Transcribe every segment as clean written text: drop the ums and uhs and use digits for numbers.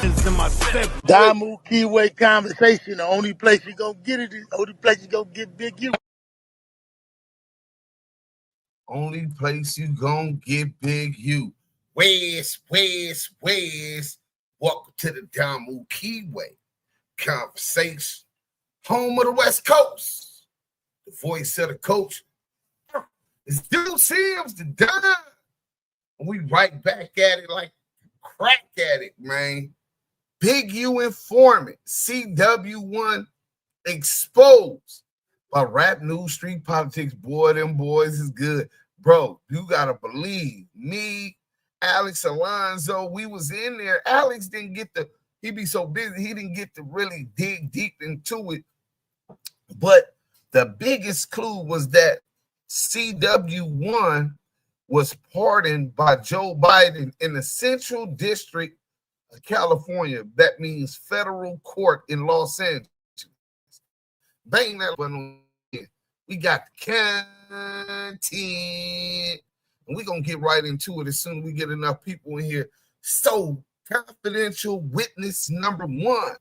Damu, Kiwe conversation. The only place you gonna get it is the only place you gonna get Big U. Only place you gonna get Big U. Where's? Welcome to the Damu Kiwe conversation. Home of the West Coast. The voice of the coach. It's Duse M, the Damu. We right back at it like crack at it, man. Big U informant, CW1 exposed by Rap News Street Politics. Boy, them boys is good. Bro, you gotta believe me, Alex Alonzo, we was in there. Alex didn't get to, he be so busy, he didn't get to really dig deep into it. But the biggest clue was that CW1 was pardoned by Joe Biden in the Central District of California. That means federal court in Los Angeles. Bang that one. We got the content. And we're going to get right into it as soon as we get enough people in here. So, confidential witness number one.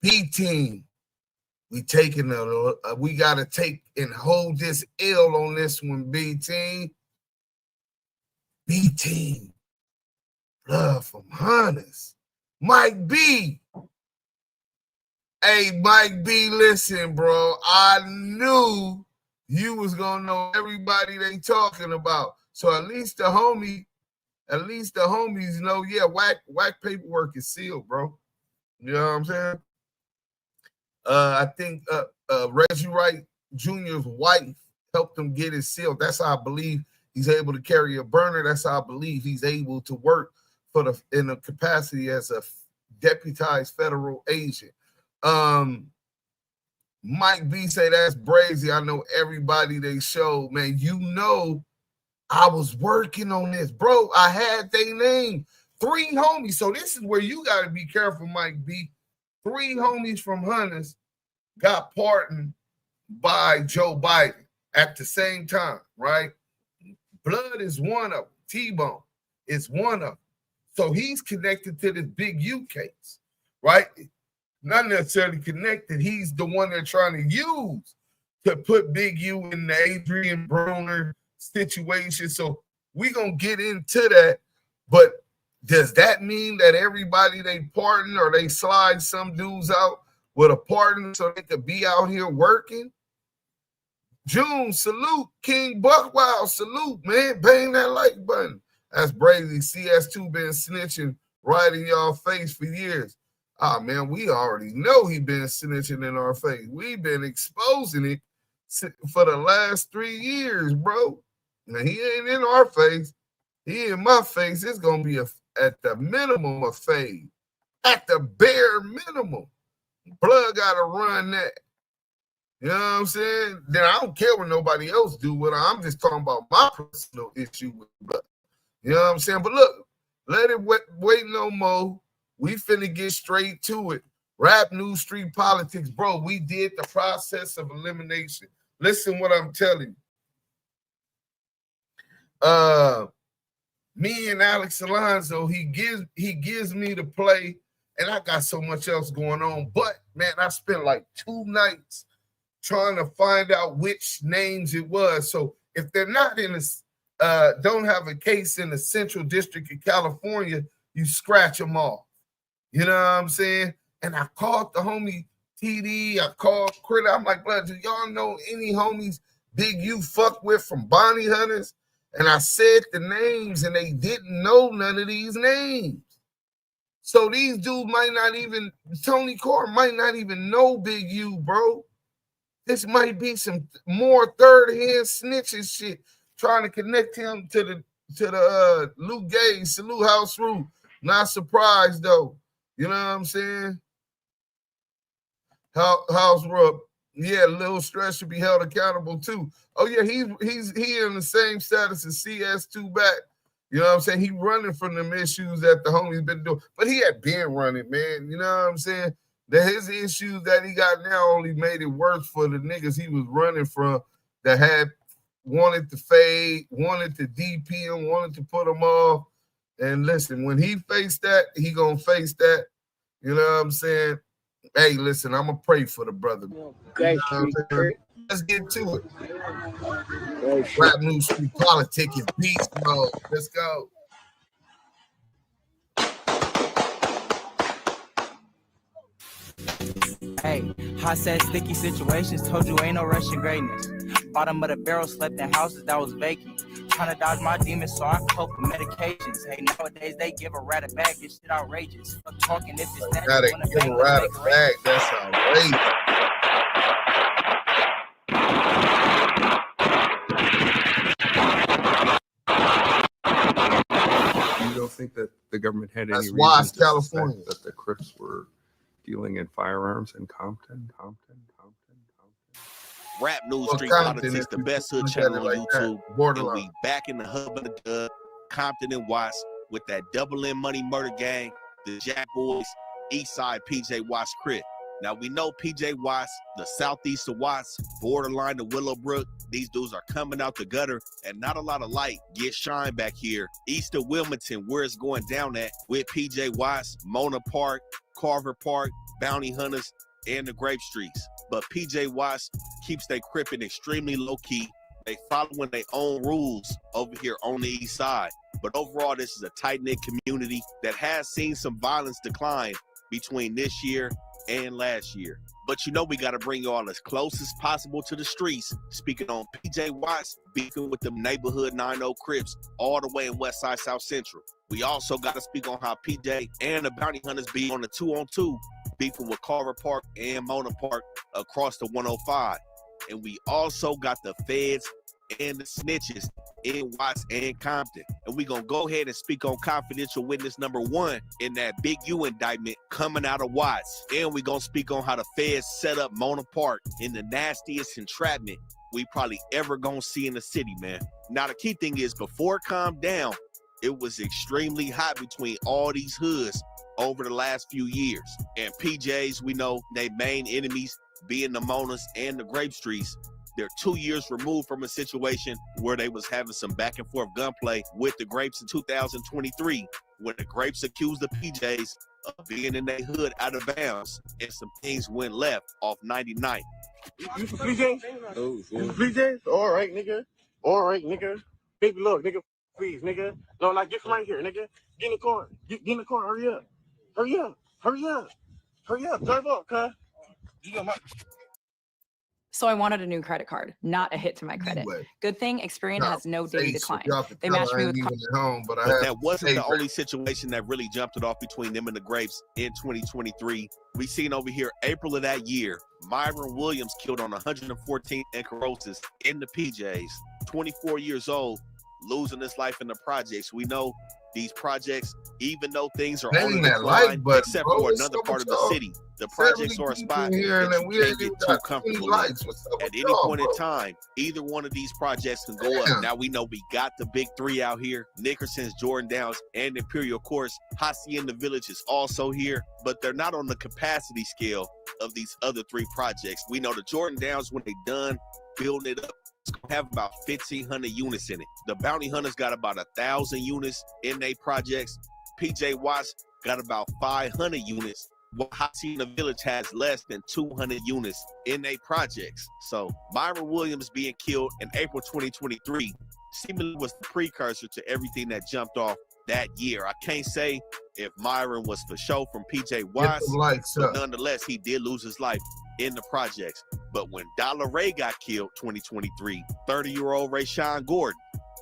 B-Team. We got to take and hold this L on this one, B-Team. B-Team. Love from Hunters. Mike B. Hey, Mike B, listen, bro. I knew you was going to know everybody they talking about. So at least the homies know, yeah, whack paperwork is sealed, bro. You know what I'm saying? I think Reggie Wright Jr.'s wife helped him get it sealed. That's how I believe he's able to carry a burner. That's how I believe he's able to work in the capacity as a deputized federal agent. Mike B say that's brazy. I know everybody they showed, man. You know, I was working on this, bro. I had their name, 3 homies. So this is where you got to be careful, Mike B. 3 homies from Hunters got pardoned by Joe Biden at the same time, right? Blood is one of them. T-Bone is one of them. So he's connected to this Big U case, right? Not necessarily connected. He's the one they're trying to use to put Big U in the Adrien Broner situation. So we're going to get into that. But does that mean that everybody they pardon or they slide some dudes out with a pardon so they could be out here working? June, salute. King Buckwild, salute, man. Bang that like button. That's Brady. CS2 been snitching right in y'all face for years. Ah, man, we already know he been snitching in our face. We've been exposing it for the last 3 years, bro. Now, he ain't in our face. He in my face. It's going to be at the minimum a fade. At the bare minimum. Blood got to run that. You know what I'm saying? Then I don't care what nobody else do with it. I'm just talking about my personal issue with blood. You know what I'm saying? But look, let it wait no more. We finna get straight to it. Rap News Street Politics, bro. We did the process of elimination. Listen what I'm telling you. Me and Alex Alonzo, he gives me the play, and I got so much else going on. But man, I spent like 2 nights trying to find out which names it was. So if they're not in this, don't have a case in the Central District of California, you scratch them off. You know what I'm saying? And I called the homie TD. I called Critter. I'm like, blood, do y'all know any homies Big U fuck with from Bounty Hunters? And I said the names, and they didn't know none of these names. So these dudes might not even, Tony Carr might not even know Big U, bro. This might be some more third-hand snitching shit, trying to connect him to the Luke Gage, Salute House Rule. Not surprised, though. You know what I'm saying? House Rub. Yeah, Lil Stress should be held accountable too. Oh yeah, he in the same status as CS2 back. You know what I'm saying? He running from them issues that the homie's been doing, but he had been running, man. You know what I'm saying? That his issues that he got now only made it worse for the niggas he was running from that had wanted to fade, wanted to DP him, wanted to put him off. And listen, when he faced that, he gonna face that. You know what I'm saying? Hey, listen, I'm gonna pray for the brother. You know Let's get to it. Rap News Street Politics is beast mode. Let's go. Hey, hot said sticky situations, told you ain't no rushing greatness. Bottom of the barrel, slept in houses that was vacant. Trying to dodge my demons, so I cope with medications. Hey, nowadays they give a rat a bag, this shit outrageous. Fuck talking if it's that. Gotta give a rat a bag, that's outrageous. You don't think that the government had any reason West to California suspect that the Crips were dealing in firearms in Compton? Rap News Street Compton, Politics, the best hood channel on YouTube. And we back in the hub of the dub, Compton and Watts, with that Double M Money Murder Gang, the Jack Boys, Eastside PJ Watts Crip. Now we know PJ Watts, the southeast of Watts, borderline to Willowbrook. These dudes are coming out the gutter, and not a lot of light gets shine back here. East of Wilmington, where it's going down at, with PJ Watts, Mona Park, Carver Park, Bounty Hunters, and the Grape Streets. But PJ Watts keeps they crippin' extremely low-key. They following their own rules over here on the east side. But overall, this is a tight-knit community that has seen some violence decline between this year and last year. But you know we got to bring you all as close as possible to the streets. Speaking on PJ Watts, beefing with them neighborhood 9-0 Crips all the way in Westside South Central. We also got to speak on how PJ and the Bounty Hunters be on the 2-on-2, beefing with Carver Park and Mona Park across the 105. And we also got the feds and the snitches in Watts and Compton. And we're going to go ahead and speak on confidential witness number 1 in that Big U indictment coming out of Watts. And we're going to speak on how the feds set up Mona Park in the nastiest entrapment we probably ever going to see in the city, man. Now, the key thing is, before it calmed down, it was extremely hot between all these hoods over the last few years. And PJs, we know they main enemies being the Monas and the Grape Streets. They're 2 years removed from a situation where they was having some back and forth gunplay with the Grapes in 2023, when the Grapes accused the PJs of being in their hood out of bounds, and some things went left off 99. You for PJs? Oh, you for PJs? All right, nigga. All right, nigga. Baby, look, nigga, please, nigga. No, like, get from right here, nigga. Get in the car. Get in the car. Hurry up. Hurry up. Hurry up. Hurry up. Drive up, cuz. So I wanted a new credit card, not a hit to my credit. Good thing Experian has no daily decline. They matched me with but that wasn't the only situation that really jumped it off between them and the Grapes in 2023. We seen over here April of that year, Myron Williams killed on 114th and Corrosis in the PJs, 24 years old, losing his life in the projects. We know these projects, even though things are on the decline, except for another part of the city, the projects are a spot that you can't get too comfortable in. At any point in time, either one of these projects can go up. Now we know we got the big 3 out here, Nickerson's, Jordan Downs, and Imperial Course. Hacienda Village is also here, but they're not on the capacity scale of these other 3 projects. We know the Jordan Downs, when they done building it up, it's gonna have about 1,500 units in it. The Bounty Hunters got about 1,000 units in their projects. PJ Watts got about 500 units. While Hacienda Village has less than 200 units in their projects. So Myron Williams being killed in April 2023 seemingly was the precursor to everything that jumped off that year. I can't say if Myron was for sure from PJ Watts, but nonetheless, he did lose his life in the projects. But when Dollar Ray got killed 2023, 30-year-old Rayshawn Gordon,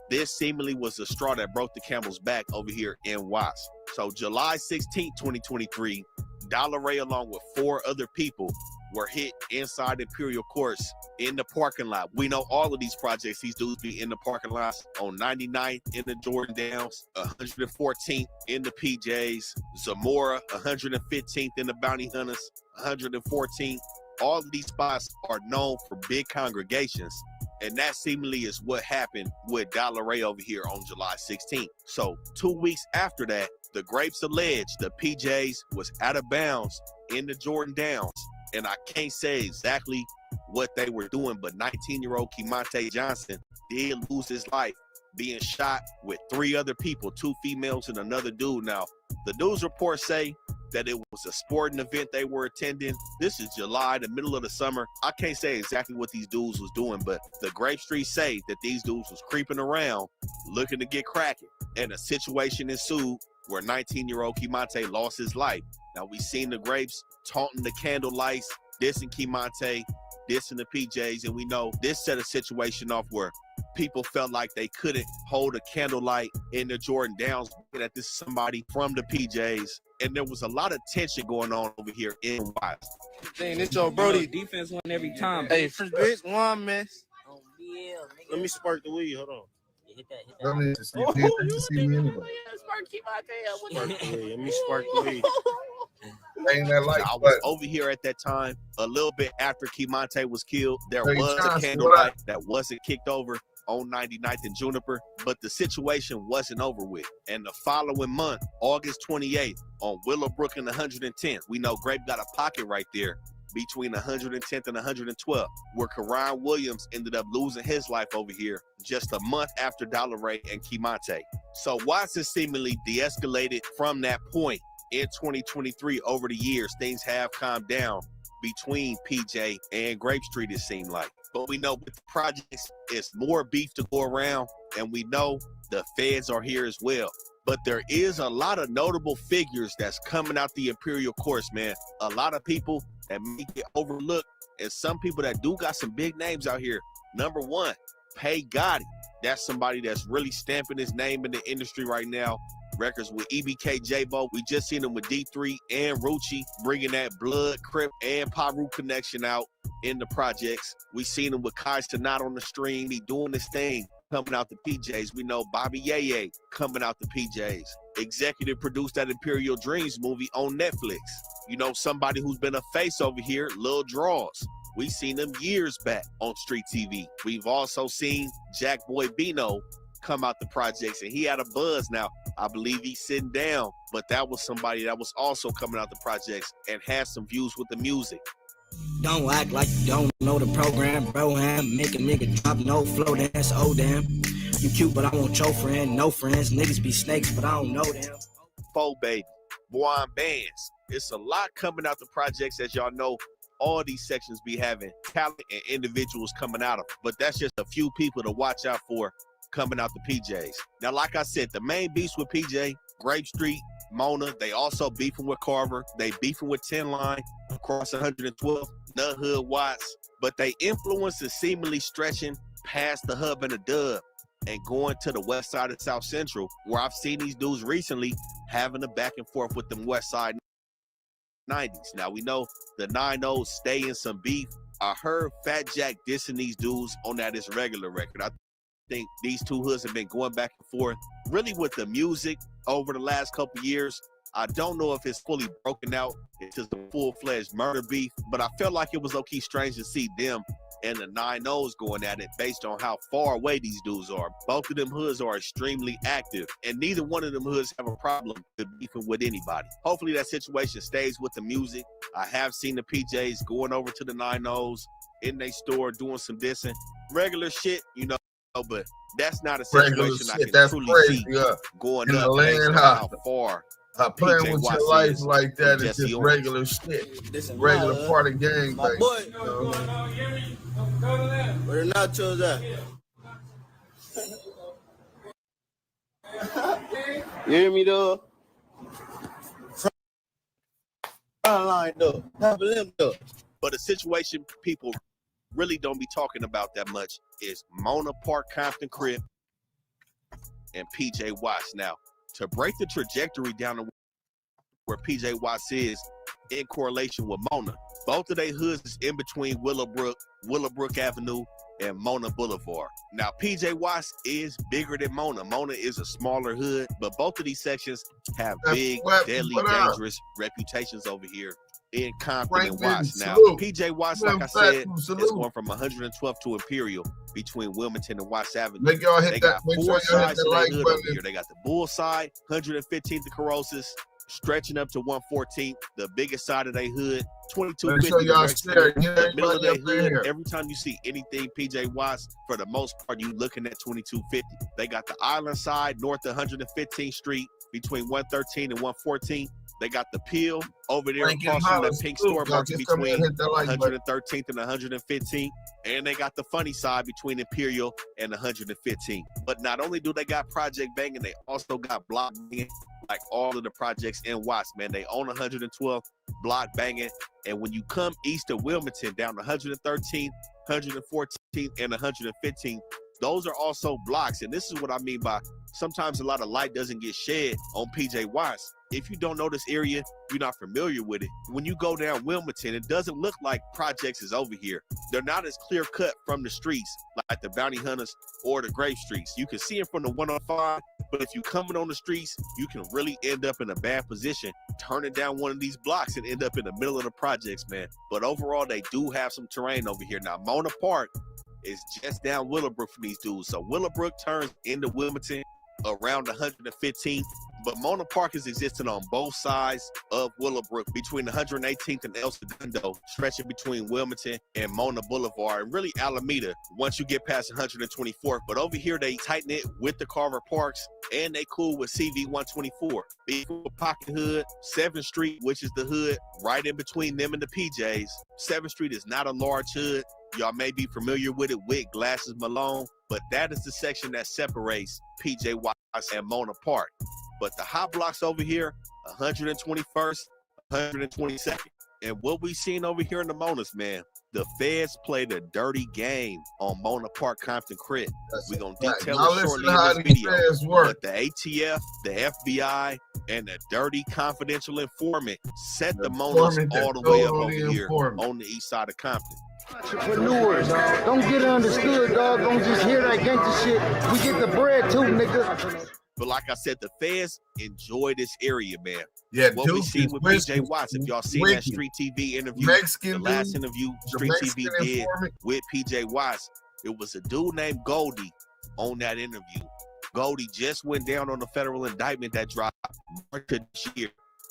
this seemingly was the straw that broke the camel's back over here in Watts. So July 16, 2023, Dollar Ray, along with 4 other people, were hit inside Imperial Course in the parking lot. We know all of these projects, these dudes be in the parking lots on 99th in the Jordan Downs, 114th in the PJs, Zamora, 115th in the Bounty Hunters, 114th. All of these spots are known for big congregations. And that seemingly is what happened with Dollar Ray over here on July 16th. So 2 weeks after that, the Grapes alleged the PJs was out of bounds in the Jordan Downs. And I can't say exactly what they were doing, but 19-year-old Kemonte Johnson did lose his life being shot with 3 other people, 2 females and another dude. Now, the news reports say that it was a sporting event they were attending. This is July, the middle of the summer. I can't say exactly what these dudes was doing, but the Grape Street say that these dudes was creeping around looking to get cracking. And a situation ensued where 19-year-old Kimonte lost his life. Now, we seen the Grapes taunting the candle lights, dissing Kimonte, dissing the PJs, and we know this set a situation off where people felt like they couldn't hold a candlelight in the Jordan Downs, that this is somebody from the PJs. And there was a lot of tension going on over here in Wise. Dang, this your Brody. Defense won every time. Hey, first bitch, one miss. Let me spark the weed. Hold on. Hit that. You see me anyway. Spark the weed. Let me spark the weed. I was over here at that time, a little bit after Kimonte was killed. There was a candlelight that wasn't kicked over on 99th and Juniper, but the situation wasn't over with. And the following month, August 28th, on Willowbrook and 110th, we know Grape got a pocket right there between 110th and 112th, where Karan Williams ended up losing his life over here just a month after Dollar Ray and Kimonte. So Watson seemingly de-escalated from that point. In 2023, over the years, things have calmed down between PJ and Grape Street, it seemed like. But we know with the projects, it's more beef to go around, and we know the feds are here as well. But there is a lot of notable figures that's coming out the Imperial Courts, man. A lot of people that may get overlooked, and some people that do got some big names out here. Number 1, Pay Gotti. That's somebody that's really stamping his name in the industry right now. Records with EBK J-Bo. We just seen him with D3 and Rucci, bringing that Blood, Crip, and Paru connection out in the projects. We seen him with Kai Stanat on the stream. He doing this thing, coming out the PJs. We know Bobby Yeye coming out the PJs. Executive produced that Imperial Dreams movie on Netflix. You know, somebody who's been a face over here, Lil Draws. We seen him years back on Street TV. We've also seen Jack Boy Bino come out the projects, and he had a buzz. Now, I believe he's sitting down, but that was somebody that was also coming out the projects and had some views with the music. Don't act like you don't know the program, bro. Make a nigga drop no flow dance. Oh damn, you cute, but I want your friend. No friends, niggas be snakes, but I don't know them. Faux Baby, Boy Bands. It's a lot coming out the projects, as y'all know. All these sections be having talent and individuals coming out of them, but that's just a few people to watch out for coming out the PJs. Now, like I said, the main beefs with PJ, Grape Street, Mona, they also beefing with Carver, they beefing with 10 Line, across 112, Nut Hood, Watts, but they influence is seemingly stretching past the hub and the dub and going to the west side of South Central, where I've seen these dudes recently having a back and forth with them west side 90s. Now, we know the 9-0 stay in some beef. I heard Fat Jack dissing these dudes on that is regular record. I think these two hoods have been going back and forth really with the music over the last couple years. I don't know if it's fully broken out into the full-fledged murder beef, but I felt like it was low-key strange to see them and the 9-0s going at it based on how far away these dudes are. Both of them hoods are extremely active, and neither one of them hoods have a problem with beefing with anybody. Hopefully that situation stays with the music. I have seen the PJs going over to the 9-0s in their store doing some dissing. Regular shit, you know, but that's not a situation I can truly see going up based on how far playing with your life like that is just regular shit. Regular part of gang. My boy. You know what I mean? Where the nachos at? You hear me though? Front line though. Top of them though. But a situation people really don't be talking about that much is Mona Park Compton Crib and PJ Watts. Now, to break the trajectory down to where PJ Watts is in correlation with Mona, both of their hoods is in between Willowbrook Avenue, and Mona Boulevard. Now, PJ Watts is bigger than Mona. Mona is a smaller hood, but both of these sections have big, deadly, dangerous reputations over here in Compton and Watts. Now, PJ Watts, like I said, is going from 112th to Imperial between Wilmington and Watts Avenue. They got four sides to their hood over here. They got the Bull side, 115th to Corrosis, stretching up to 114th, the biggest side of their hood. 2250, the middle of their hood. Every time you see anything PJ Watts, for the most part, you looking at 2250. They got the island side north of 115th Street between 113 and 114. They got the Peel over there crossing the pink store marks between 113th and 115th. And they got the funny side between Imperial and 115th. But not only do they got project banging, they also got block banging, like all of the projects in Watts, man. They own 112th block banging. And when you come east of Wilmington down to 113th, 114th, and 115th, those are also blocks. And this is what I mean by sometimes a lot of light doesn't get shed on PJ Watts. If you don't know this area, you're not familiar with it. When you go down Wilmington, it doesn't look like projects is over here. They're not as clear cut from the streets like the Bounty Hunters or the Grave Streets. You can see them from the 105, but if you're coming on the streets, you can really end up in a bad position, turning down one of these blocks and end up in the middle of the projects, man. But overall, they do have some terrain over here. Now, Mona Park is just down Willowbrook from these dudes. So Willowbrook turns into Wilmington around 115th, but Mona Park is existing on both sides of Willowbrook between 118th and El Segundo, stretching between Wilmington and Mona Boulevard, and really Alameda once you get past 124th. But over here, they tighten it with the Carver Parks, and they cool with CW124. Big Pocket Hood, 7th Street, which is the hood right in between them and the PJs. 7th Street is not a large hood. Y'all may be familiar with it with Glasses Malone, but that is the section that separates PJ Watts and Mona Park. But the hot blocks over here, 121st, 122nd. And what we seen over here in the Monas, man, the feds played a dirty game on Mona Park Compton Crit. We're going to detail it shortly in this video. But the ATF, the FBI, and the dirty confidential informant set the Monas all the way up over here on the east side of Compton. Entrepreneurs, don't get it understood, dog. Don't just hear that gangster shit. We get the bread too, nigga. But like I said, the feds enjoy this area, man. Yeah, what we see with PJ Watts, if y'all seen that Street TV interview, the last interview Street TV did with PJ Watts, it was a dude named Goldie on that interview. Goldie just went down on the federal indictment that dropped March of this year,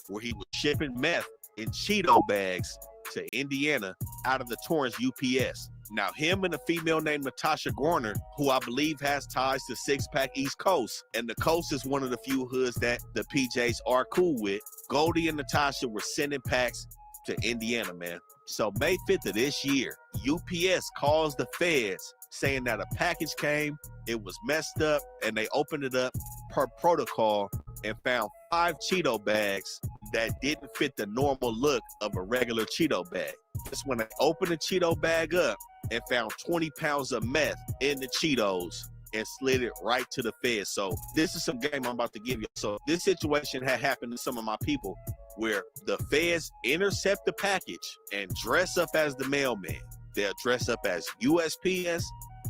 where he was shipping meth in Cheeto bags to Indiana out of the Torrance UPS. Now, him and a female named Natasha Gorner, who I believe has ties to Six Pack East Coast, and the Coast is one of the few hoods that the PJs are cool with. Goldie and Natasha were sending packs to Indiana, man. So May 5th of this year, UPS calls the feds saying that a package came, it was messed up, and they opened it up per protocol and found 5 Cheeto bags that didn't fit the normal look of a regular Cheeto bag. That's when they opened the Cheeto bag up and found 20 pounds of meth in the Cheetos and slid it right to the feds. So this is some game I'm about to give you. So this situation had happened to some of my people where the feds intercept the package and dress up as the mailman. They'll dress up as USPS,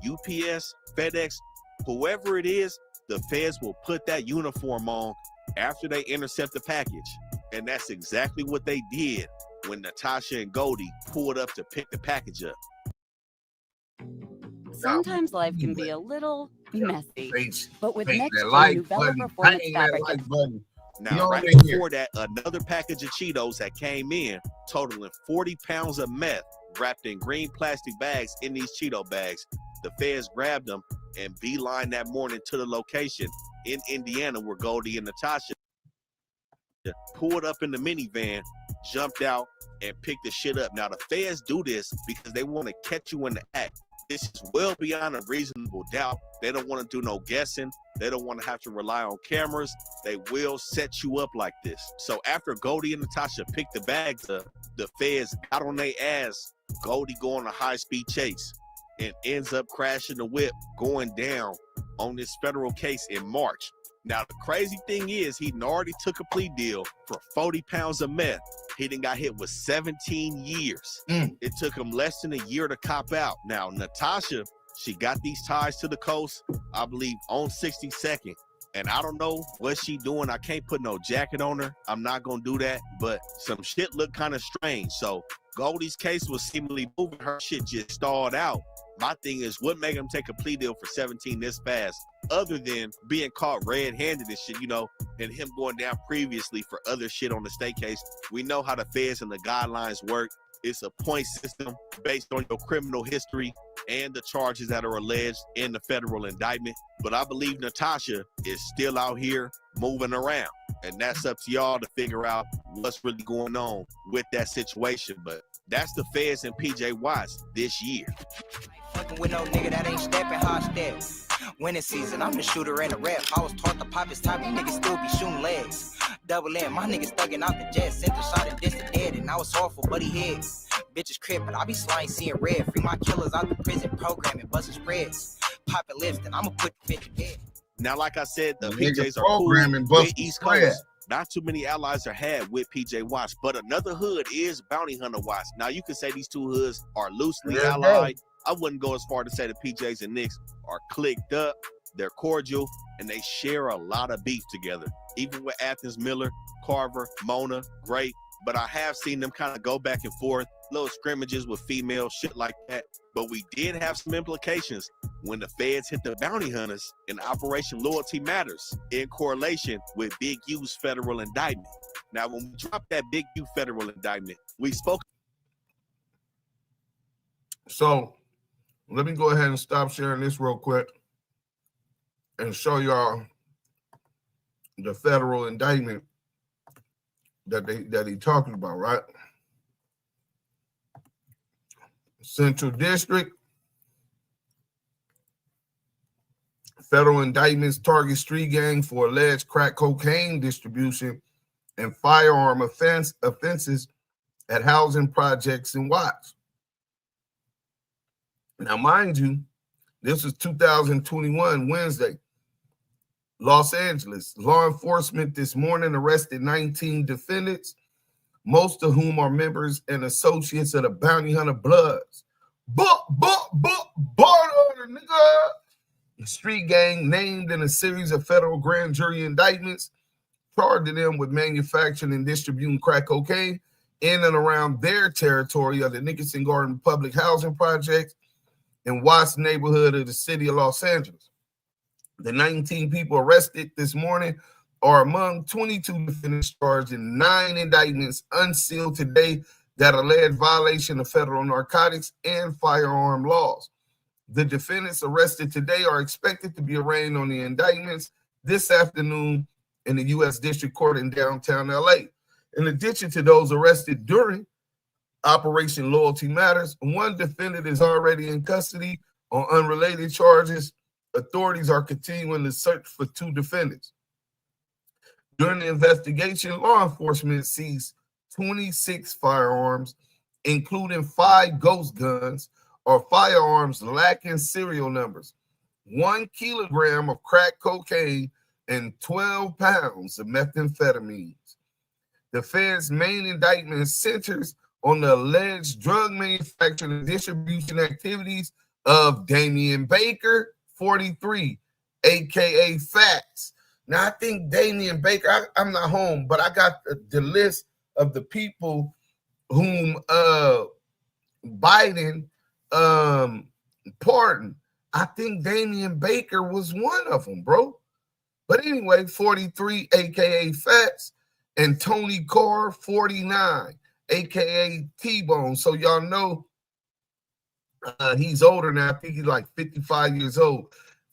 UPS, FedEx, whoever it is, the feds will put that uniform on after they intercept the package. And that's exactly what they did when Natasha and Goldie pulled up to pick the package up. Sometimes life can be a little messy, but with next new Bella Performance Fabric. Now, right before that, another package of Cheetos that came in, totaling 40 pounds of meth wrapped in green plastic bags in these Cheeto bags. The feds grabbed them and beeline that morning to the location in Indiana where Goldie and Natasha pulled up in the minivan, jumped out, and picked the shit up. Now, the feds do this because they want to catch you in the act. This is well beyond a reasonable doubt. They don't want to do no guessing. They don't want to have to rely on cameras. They will set you up like this. So after Goldie and Natasha picked the bags up, the feds got on their ass. Goldie go on a high-speed chase and ends up crashing the whip, going down on this federal case in March. Now, the crazy thing is he already took a plea deal for 40 pounds of meth. He done got hit with 17 years. It took him less than a year to cop out. Now, Natasha, she got these ties to the coast, I believe, on 62nd. And I don't know what she doing. I can't put no jacket on her. I'm not going to do that. But some shit looked kind of strange. So Goldie's case was seemingly moving. Her shit just stalled out. My thing is, what made him take a plea deal for 17 this fast, other than being caught red-handed and shit, you know, and him going down previously for other shit on the state case. We know how the feds and the guidelines work. It's a point system based on your criminal history and the charges that are alleged in the federal indictment. But I believe Natasha is still out here moving around. And that's up to y'all to figure out what's really going on with that situation. But that's the feds and PJ Watts this year. Fucking with no nigga that ain't stepping how I step. Winning season, I'm the shooter and the rep. I was taught to pop his top, these niggas still be shooting legs. Double M, my niggas thugging out the jet. Sent a shot and dissed the dead, and I was awful, but he hid. Bitches crib, but I be sliding seeing red. Free my killers out the prison program and busting spreads. Popping lips, and I'ma put the bitch to bed. Now, like I said, the PJs are cool with East Coast. Not too many allies are had with PJ Watts, but another hood is Bounty Hunter Watts. Now, you can say these two hoods are loosely allied. I wouldn't go as far to say the PJs and Knicks are clicked up, they're cordial, and they share a lot of beef together. Even with Athens Miller, Carver, Mona, Great. But I have seen them kind of go back and forth, little scrimmages with females, shit like that. But we did have some implications when the feds hit the bounty hunters in Operation Loyalty Matters in correlation with Big U's federal indictment. Now, when we dropped that Big U federal indictment, we spoke. So let me go ahead and stop sharing this real quick and show y'all the federal indictment that he talking about, right? Central District. Federal indictments target street gang for alleged crack cocaine distribution and firearm offenses at housing projects in Watts. Now, mind you, this was 2021, Wednesday. Los Angeles. Law enforcement this morning arrested 19 defendants, most of whom are members and associates of the Bounty Hunter Bloods. Order, nigga. The street gang named in a series of federal grand jury indictments charged them with manufacturing and distributing crack cocaine in and around their territory of the Nickerson Garden Public Housing Project in Watts neighborhood of the city of Los Angeles. The 19 people arrested this morning are among 22 defendants charged in 9 indictments unsealed today that allege violation of federal narcotics and firearm laws. The defendants arrested today are expected to be arraigned on the indictments this afternoon in the U.S. District Court in downtown L.A. In addition to those arrested during Operation Loyalty Matters, one defendant is already in custody on unrelated charges. Authorities are continuing to search for 2 defendants. During the investigation, law enforcement seized 26 firearms, including 5 ghost guns or firearms lacking serial numbers, 1 kilogram of crack cocaine, and 12 pounds of methamphetamines. The Fed's main indictment centers on the alleged drug manufacturing and distribution activities of Damian Baker, 43, aka Fats. Now, I think Damian Baker, I'm not home, but I got the list of the people whom Biden pardoned. I think Damian Baker was one of them, bro. But anyway, 43, aka Fats, and Tony Carr, 49, aka T-Bone. So y'all know he's older now. I think he's like 55 years old.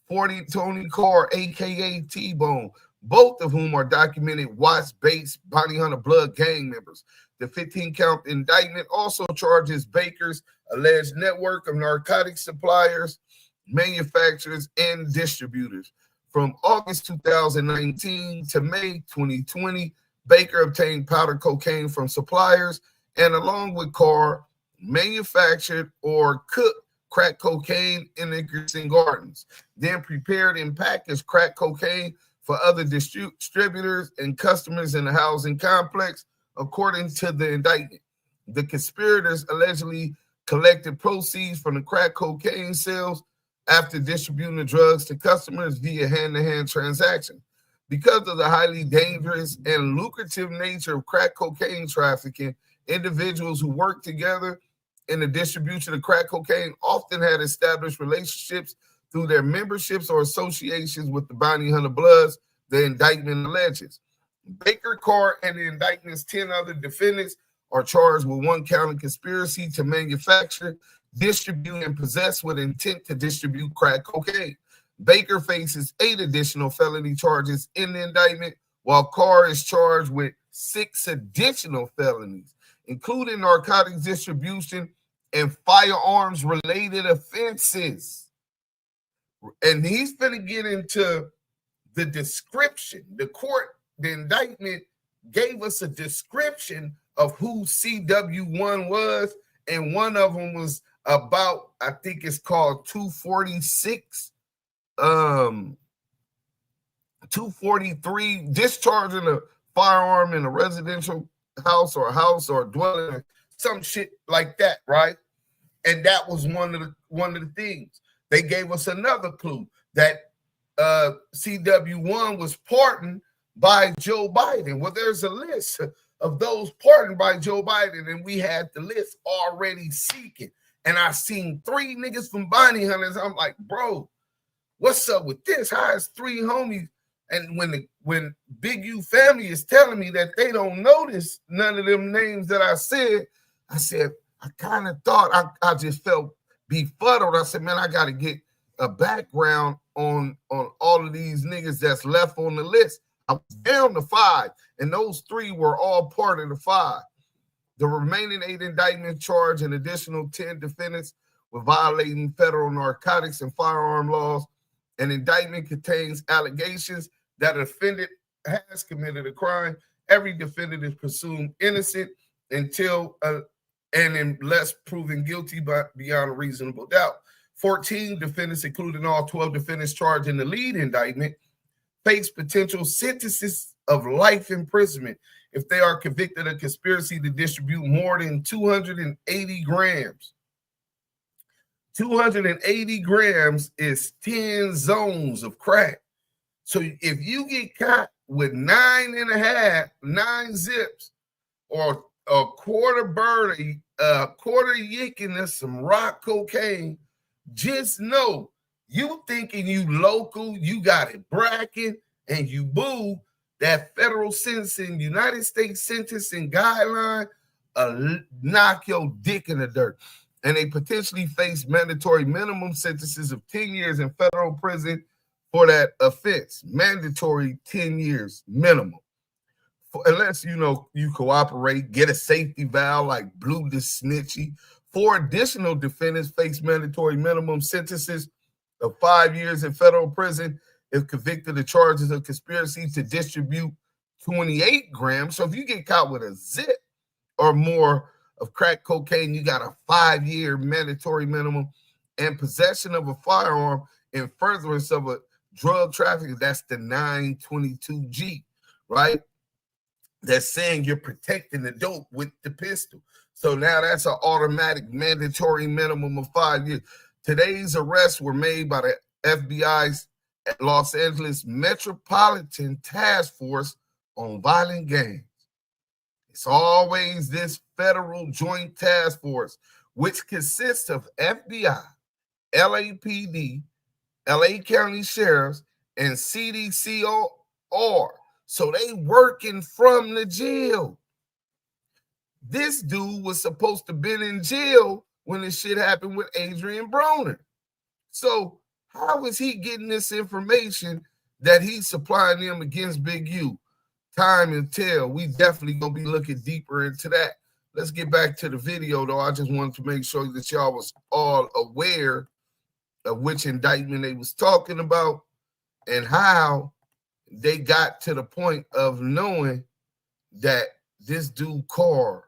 40, Tony Carr, aka T-Bone, both of whom are documented Watts-based Bounty Hunter Blood gang members. The 15-count indictment also charges Baker's alleged network of narcotic suppliers, manufacturers, and distributors. From August 2019 to May 2020, Baker obtained powder cocaine from suppliers and, along with Carr, manufactured or cooked crack cocaine in Nickerson Gardens, then prepared and packaged crack cocaine for other distributors and customers in the housing complex, according to the indictment. The conspirators allegedly collected proceeds from the crack cocaine sales after distributing the drugs to customers via hand-to-hand transaction. Because of the highly dangerous and lucrative nature of crack cocaine trafficking, individuals who work together in the distribution of crack cocaine often had established relationships through their memberships or associations with the bounty hunter Bloods, the indictment alleges. Baker, Carr, and the indictment's 10 other defendants are charged with 1 count of conspiracy to manufacture, distribute, and possess with intent to distribute crack cocaine. Baker faces 8 additional felony charges in the indictment, while Carr is charged with 6 additional felonies, including narcotics distribution and firearms-related offenses. And he's going to get into the description. The indictment gave us a description of who CW1 was, and one of them was about, I think it's called 246, 243, discharging a firearm in a residential house or dwelling, some shit like that, right? And that was one of the things. They gave us another clue that CW1 was pardoned by Joe Biden. Well, there's a list of those pardoned by Joe Biden, and we had the list already seeking. And I seen 3 niggas from bounty hunters. I'm like, bro, what's up with this? How is 3 homies? And when Big U family is telling me that they don't notice none of them names that I said I kind of thought I just felt befuddled. I said, man, I got to get a background on all of these niggas that's left on the list. I was down to 5, and those 3 were all part of the 5. The remaining 8 indictments charge an additional 10 defendants with violating federal narcotics and firearm laws. An indictment contains allegations that a defendant has committed a crime. Every defendant is presumed innocent until and unless proven guilty beyond a reasonable doubt. 14 defendants, including all 12 defendants charged in the lead indictment, face potential sentences of life imprisonment if they are convicted of conspiracy to distribute more than 280 grams. 280 grams is 10 zones of crack. So if you get caught with 9 zips, or a quarter bird, a quarter yick, and some rock cocaine, just know you thinking you local, you got it bracket, and you boo, that federal sentencing, United States sentencing guideline, knock your dick in the dirt. And they potentially face mandatory minimum sentences of 10 years in federal prison for that offense. Mandatory 10 years minimum. Unless, you cooperate, get a safety valve like Blue the Snitchy. 4 additional defendants face mandatory minimum sentences of 5 years in federal prison if convicted of charges of conspiracy to distribute 28 grams. So if you get caught with a zip or more of crack cocaine, you got a 5-year mandatory minimum. And possession of a firearm in furtherance of a drug trafficking, that's the 922G, right? That's saying you're protecting the dope with the pistol. So now that's an automatic mandatory minimum of 5 years. Today's arrests were made by the FBI's Los Angeles Metropolitan Task Force on Violent Gangs. It's always this federal joint task force, which consists of FBI, LAPD, LA County Sheriffs, and CDCR. So they working from the jail. This dude was supposed to been in jail when this shit happened with Adrien Broner. So how is he getting this information that he's supplying them against Big U? Time and tell. We definitely gonna be looking deeper into that. Let's get back to the video, though. I just wanted to make sure that y'all was all aware of which indictment they was talking about and how they got to the point of knowing that this dude Carr,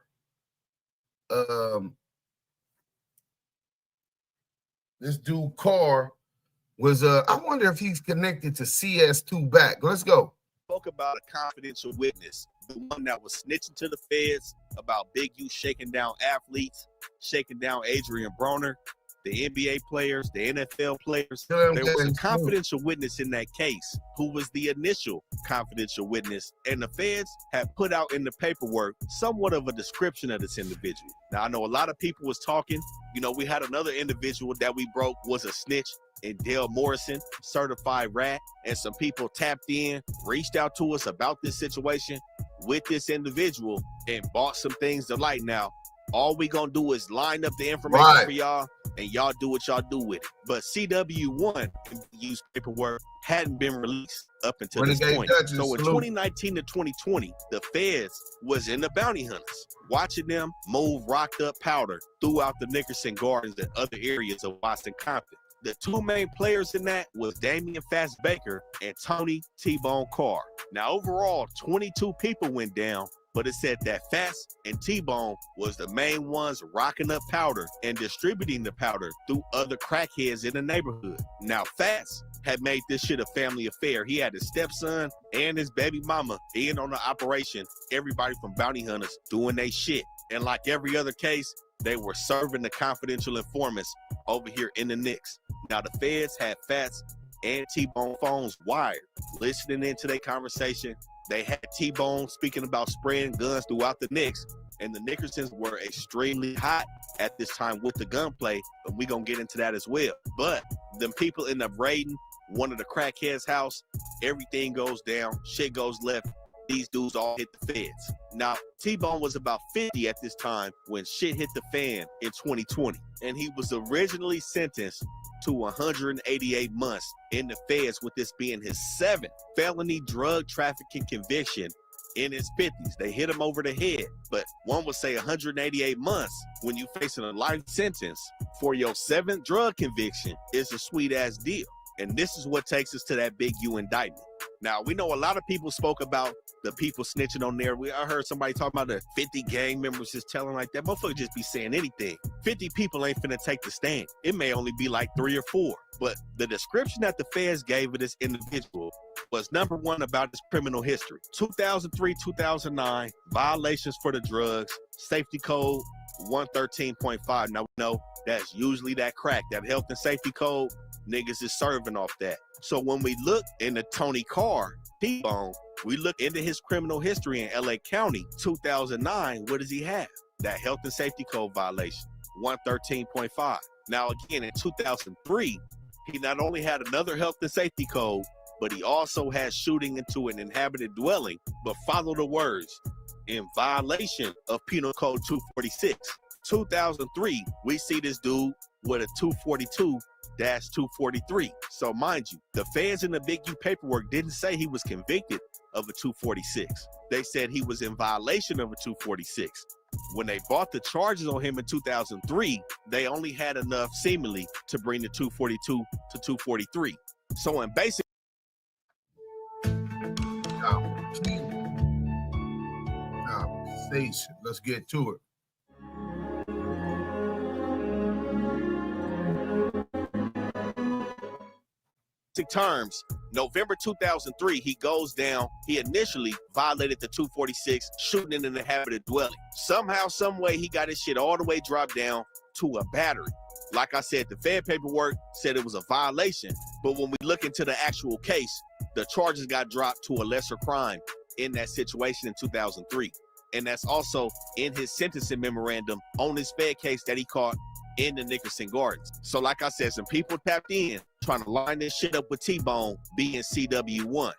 was I wonder if he's connected to CS2 back. Let's go. Spoke about a confidential witness, the one that was snitching to the feds about Big U shaking down athletes, shaking down Adrien Broner. the NBA players, the NFL players. There was a confidential witness in that case who was the initial confidential witness, and the feds had put out in the paperwork somewhat of a description of this individual. Now, I know a lot of people was talking. You know, we had another individual that we broke was a snitch, and Dale Morrison, certified rat, and some people tapped in, reached out to us about this situation with this individual and bought some things to light. Now, all we gonna do is line up the information for y'all, and y'all do what y'all do with it. But CW1 used paperwork hadn't been released up until this point. So in 2019 to 2020, the feds was in the bounty hunters, watching them move rocked up powder throughout the Nickerson Gardens and other areas of Boston Compton. The two main players in that was Damian Fats Baker and Tony T-Bone Carr. Now, overall, 22 people went down, but it said that Fats and T-Bone was the main ones rocking up powder and distributing the powder through other crackheads in the neighborhood. Now, Fats had made this shit a family affair. He had his stepson and his baby mama in on the operation, everybody from bounty hunters doing they shit. And like every other case, they were serving the confidential informants over here in the Knicks. Now, the feds had Fats and T-Bone phones wired, listening into their conversation. They had T-Bone speaking about spraying guns throughout the Knicks, and the Nickersons were extremely hot at this time with the gunplay, and we're going to get into that as well. But them people end up raiding one of the crackheads' house. Everything goes down. Shit goes left. These dudes all hit the feds. Now, T-Bone was about 50 at this time when shit hit the fan in 2020, and he was originally sentenced to 188 months in the feds, with this being his 7th felony drug trafficking conviction in his 50s. They hit him over the head, but one would say 188 months when you facing a life sentence for your 7th drug conviction is a sweet ass deal. And this is what takes us to that big U indictment. Now, we know a lot of people spoke about the people snitching on there. I heard somebody talking about the 50 gang members just telling like that. Motherfucker just be saying anything. 50 people ain't finna take the stand. It may only be like 3 or 4. But the description that the feds gave of this individual was, number one, about his criminal history. 2003, 2009, violations for the drugs, safety code 113.5. Now, we know that's usually that crack, that health and safety code. Niggas is serving off that. So when we look into Tony Carr, T-Bone, we look into his criminal history in LA County, 2009, what does he have? That health and safety code violation, 113.5. Now again, in 2003, he not only had another health and safety code, but he also had shooting into an inhabited dwelling. But follow the words, in violation of Penal Code 246. 2003, we see this dude with a 242-243. So mind you, the feds in the Big U paperwork didn't say he was convicted of a 246. They said he was in violation of a 246. When they brought the charges on him in 2003, they only had enough seemingly to bring the 242 to 243. So in basic, let's get to it. terms, November 2003, he goes down. He initially violated the 246, shooting in an inhabited dwelling. Somehow, some way, he got his shit all the way dropped down to a battery. Like I said, the Fed paperwork said it was a violation, but when we look into the actual case, the charges got dropped to a lesser crime in that situation in 2003. And that's also in his sentencing memorandum on this Fed case that he caught in the Nickerson Gardens. So like I said, some people tapped in trying to line this shit up with T-Bone being CW1.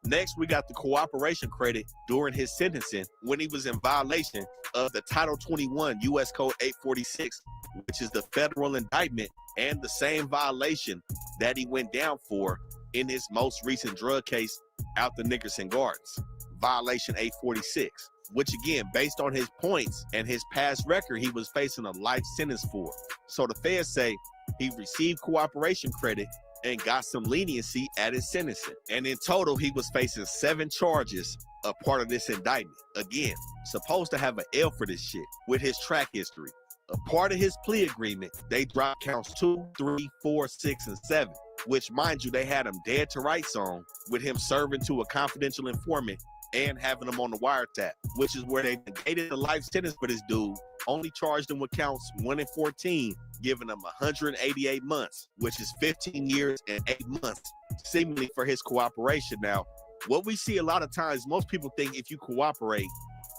Next, we got the cooperation credit during his sentencing when he was in violation of the Title 21 U.S. Code 846, which is the federal indictment and the same violation that he went down for in his most recent drug case out the Nickerson Gardens, violation 846. Which again, based on his points and his past record, he was facing a life sentence for. So the feds say he received cooperation credit and got some leniency at his sentencing. And in total, he was facing 7 charges, a part of this indictment. Again, supposed to have an L for this shit with his track history. A part of his plea agreement, they dropped counts 2, 3, 4, 6, and 7, which mind you, they had him dead to rights on with him serving to a confidential informant and having him on the wiretap, which is where they negated the life sentence for this dude, only charged him with counts 1 and 14, giving him 188 months, which is 15 years and 8 months, seemingly for his cooperation. Now, what we see a lot of times, most people think if you cooperate,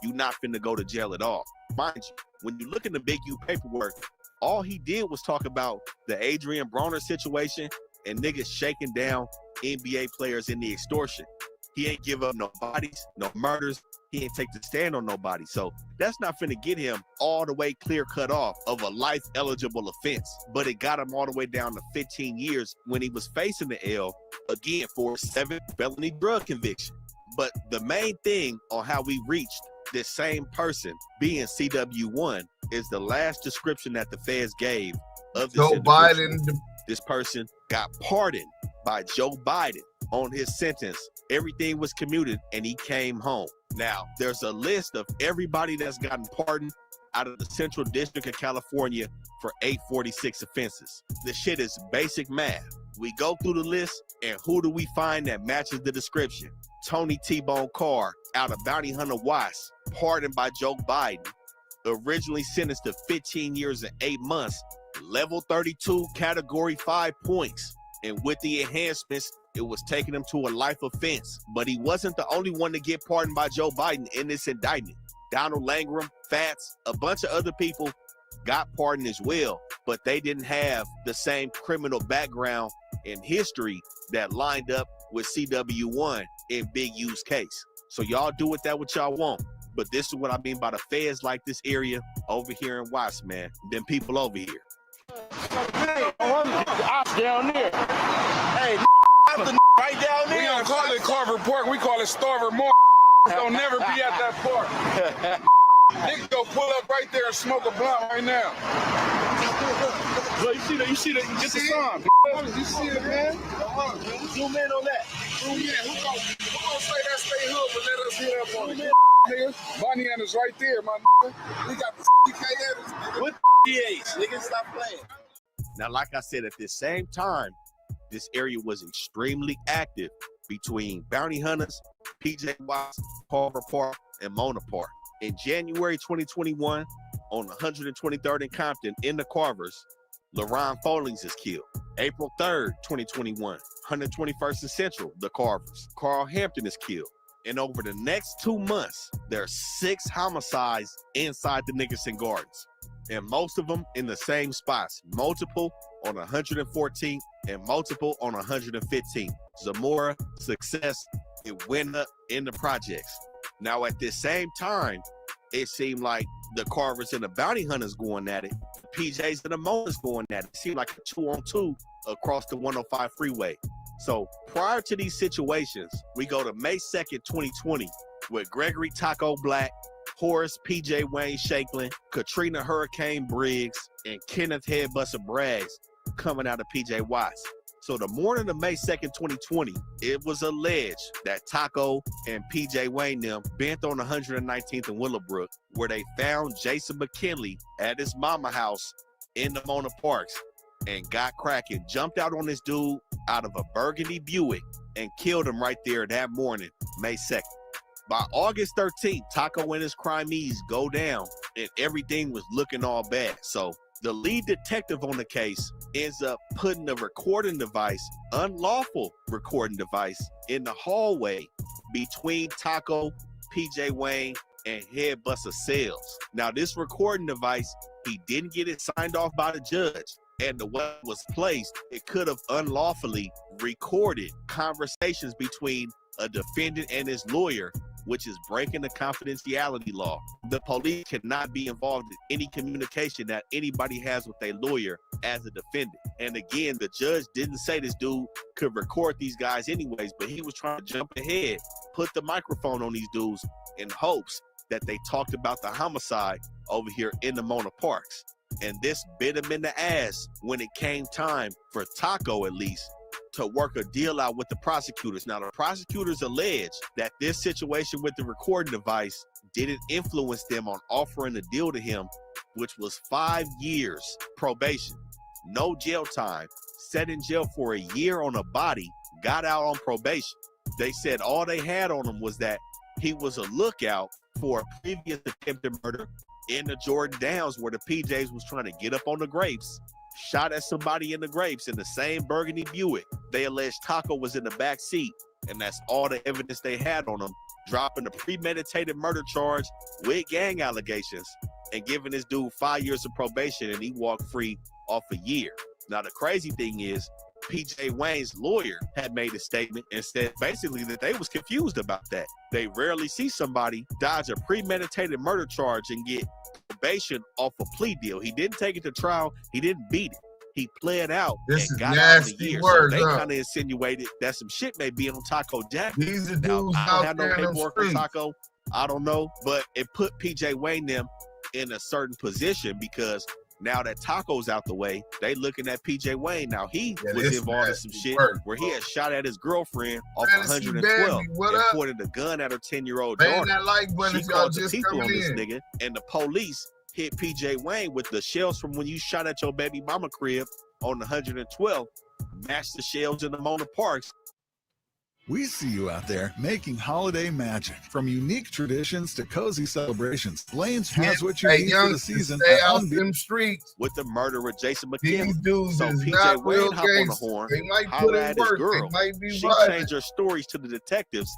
you're not finna go to jail at all. Mind you, when you look in the Big U paperwork, all he did was talk about the Adrien Broner situation and niggas shaking down NBA players in the extortion. He ain't give up no bodies, no murders. He ain't take the stand on nobody. So that's not finna get him all the way clear cut off of a life eligible offense. But it got him all the way down to 15 years when he was facing the L again for 7 felony drug conviction. But the main thing on how we reached this same person being CW1 is the last description that the feds gave of this Joe Biden. This person got pardoned by Joe Biden on his sentence. Everything was commuted and he came home. Now, there's a list of everybody that's gotten pardoned out of the Central District of California for 846 offenses. This shit is basic math. We go through the list, and who do we find that matches the description? Tony T-Bone Carr out of Bounty Hunter Watts, pardoned by Joe Biden, originally sentenced to 15 years and 8 months, level 32, category 5 points. And with the enhancements, it was taking him to a life offense. But he wasn't the only one to get pardoned by Joe Biden in this indictment. Donald Langram, Fats, a bunch of other people got pardoned as well, but they didn't have the same criminal background and history that lined up with CW1 in Big U's case. So y'all do with that what y'all want. But this is what I mean by the feds like this area over here in Watts, man. Them people over here. Ops down there. Hey, right down there. We don't call it Carver Park. We call it Starver Moore. Don't never be at that park. Nigga go pull up right there and smoke a blunt right now. Look, you see the, get the sign. You see it, man? Zoom in on that. Zoom in. Who gonna say that stay hood, but let us hit up on it? Nigga, Bonnie and is right there, my nigga. We got the DKs. What DAs? Nigga, stop playing. Now, like I said, at the same time, this area was extremely active between bounty hunters, PJ Watts, Carver Park, and Mona Park. In January 2021, on 123rd and Compton in the Carvers, LaRon Folings is killed. April 3rd, 2021, 121st and Central, the Carvers. Carl Hampton is killed. And over the next 2 months, there are 6 homicides inside the Nickerson Gardens. And most of them in the same spots. Multiple on 114th and multiple on 115th. Zamora, Success, it went up in the projects. Now at this same time, it seemed like the Carvers and the Bounty Hunters going at it. The PJs and the Monas going at it. It seemed like a 2-on-2 across the 105 freeway. So prior to these situations, we go to May 2nd, 2020 with Gregory Taco Black, Horace PJ Wayne Shakelin, Katrina Hurricane Briggs, and Kenneth Headbuster Braggs coming out of PJ Watts. So the morning of May 2nd, 2020, it was alleged that Taco and PJ Wayne them bent on 119th and Willowbrook, where they found Jason McKinley at his mama house in the Mona Parks and got cracking, jumped out on this dude out of a burgundy Buick and killed him right there that morning, May 2nd. By August 13th, Taco and his crimees go down and everything was looking all bad. So the lead detective on the case ends up putting a recording device, unlawful recording device, in the hallway between Taco, PJ Wayne, and Headbuster cells. Now this recording device, he didn't get it signed off by the judge. And the way it was placed, it could have unlawfully recorded conversations between a defendant and his lawyer, which is breaking the confidentiality law. The police cannot be involved in any communication that anybody has with a lawyer as a defendant. And again, the judge didn't say this dude could record these guys anyways, but he was trying to jump ahead, put the microphone on these dudes in hopes that they talked about the homicide over here in the Mona Parks. And this bit him in the ass when it came time for Taco, at least, to work a deal out with the prosecutors. Now, the prosecutors allege that this situation with the recording device didn't influence them on offering a deal to him, which was 5 years probation, no jail time, sat in jail for a year on a body, got out on probation. They said all they had on him was that he was a lookout for a previous attempted murder in the Jordan Downs where the PJs was trying to get up on the grapes shot at somebody in the Grapes in the same burgundy Buick. They alleged Taco was in the back seat, and that's all the evidence they had on him, dropping a premeditated murder charge with gang allegations and giving this dude 5 years of probation, and he walked free off a year. Now, the crazy thing is, PJ Wayne's lawyer had made a statement and said basically that they was confused about that. They rarely see somebody dodge a premeditated murder charge and get probation off a plea deal. He didn't take it to trial. He didn't beat it. He pled out and got out in a year. So they kind of insinuated that some shit may be on Taco Jack. These are now, dudes I don't out have there no in them paperwork for streets. Taco. I don't know, but it put PJ Wayne them in a certain position because now that Taco's out the way, they looking at PJ Wayne. Now he was involved in some shit where he had shot at his girlfriend off 112 and pointed a gun at her 10-year-old daughter. She called the people on this nigga, and the police hit PJ Wayne with the shells from when you shot at your baby mama crib on 112, matched the shells in the Mona Parks. We see you out there making holiday magic. From unique traditions to cozy celebrations, Lane's has what you need for the season. Stay out them streets with the murderer Jason McKinney. These dudes so is PJ not Wayne real hop on the gangsters. horn, They might put holler in at his work. girl. They might be She violent. changed her stories to the detectives.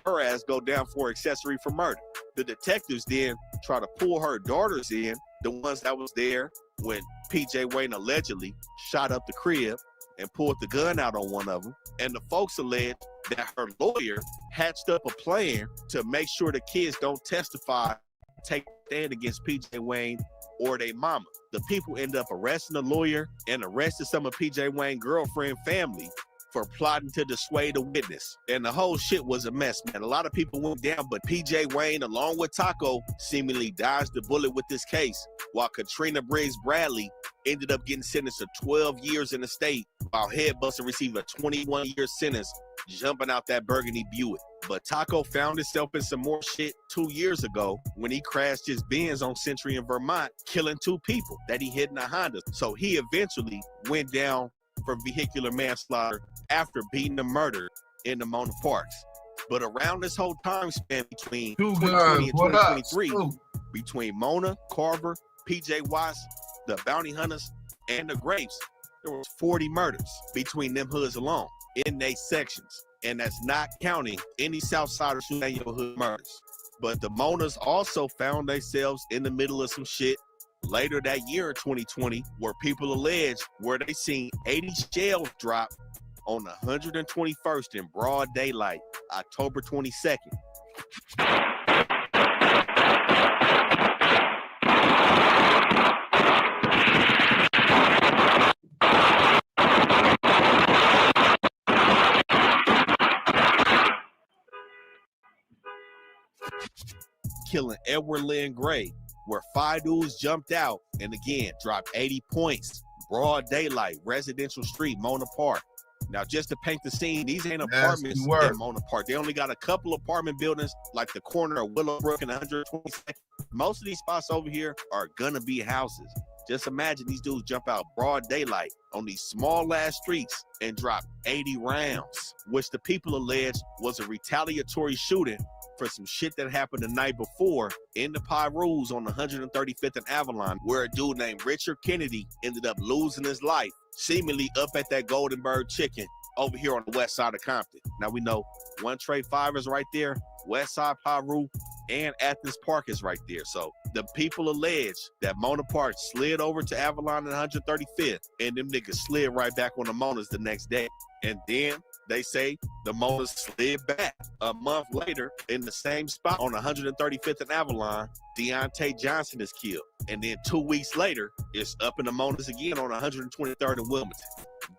Her ass go down for accessory for murder. The detectives then try to pull her daughters in, the ones that was there when PJ Wayne allegedly shot up the crib and pulled the gun out on one of them. And the folks allege that her lawyer hatched up a plan to make sure the kids don't testify, take a stand against PJ Wayne or their mama. The people end up arresting the lawyer and arrested some of PJ Wayne's girlfriend family for plotting to dissuade a witness. And the whole shit was a mess, man. A lot of people went down, but PJ Wayne, along with Taco, seemingly dodged the bullet with this case, while Katrina Briggs Bradley ended up getting sentenced to 12 years in the state, while Headbuster received a 21-year sentence jumping out that burgundy Buick. But Taco found himself in some more shit 2 years ago when he crashed his Benz on Century in Vermont, killing 2 people that he hit in a Honda. So he eventually went down for vehicular manslaughter after beating the murder in the Mona Parks. But around this whole time span between 2020 and 2023, between Mona, Carver, PJ Watts, the Bounty Hunters, and the Grapes, there was 40 murders between them hoods alone in they sections. And that's not counting any Southsiders who ain't your hood murders. But the Monas also found themselves in the middle of some shit later that year in 2020, where people allege where they seen 80 shells drop on 121st in broad daylight, October 22nd. Killing Edward Lynn Gray, where 5 dudes jumped out and again dropped 80 points, broad daylight, residential street, Mona Park. Now, just to paint the scene, these ain't apartments in Mona Park. They only got a couple apartment buildings, like the corner of Willowbrook and 122nd. Most of these spots over here are gonna be houses. Just imagine these dudes jump out broad daylight on these small ass streets and drop 80 rounds, which the people allege was a retaliatory shooting for some shit that happened the night before in the Pyrus on 135th and Avalon, where a dude named Richard Kennedy ended up losing his life, seemingly up at that Goldenberg Chicken over here on the west side of Compton. Now we know One Trade 5 is right there, West Side Pyru, and Athens Park is right there. So the people allege that Mona Park slid over to Avalon and 135th, and them niggas slid right back on the Monas the next day. And then they say the Monas slid back a month later in the same spot on 135th and Avalon. Deontay Johnson is killed. And then 2 weeks later, it's up in the Monas again on 123rd and Wilmington.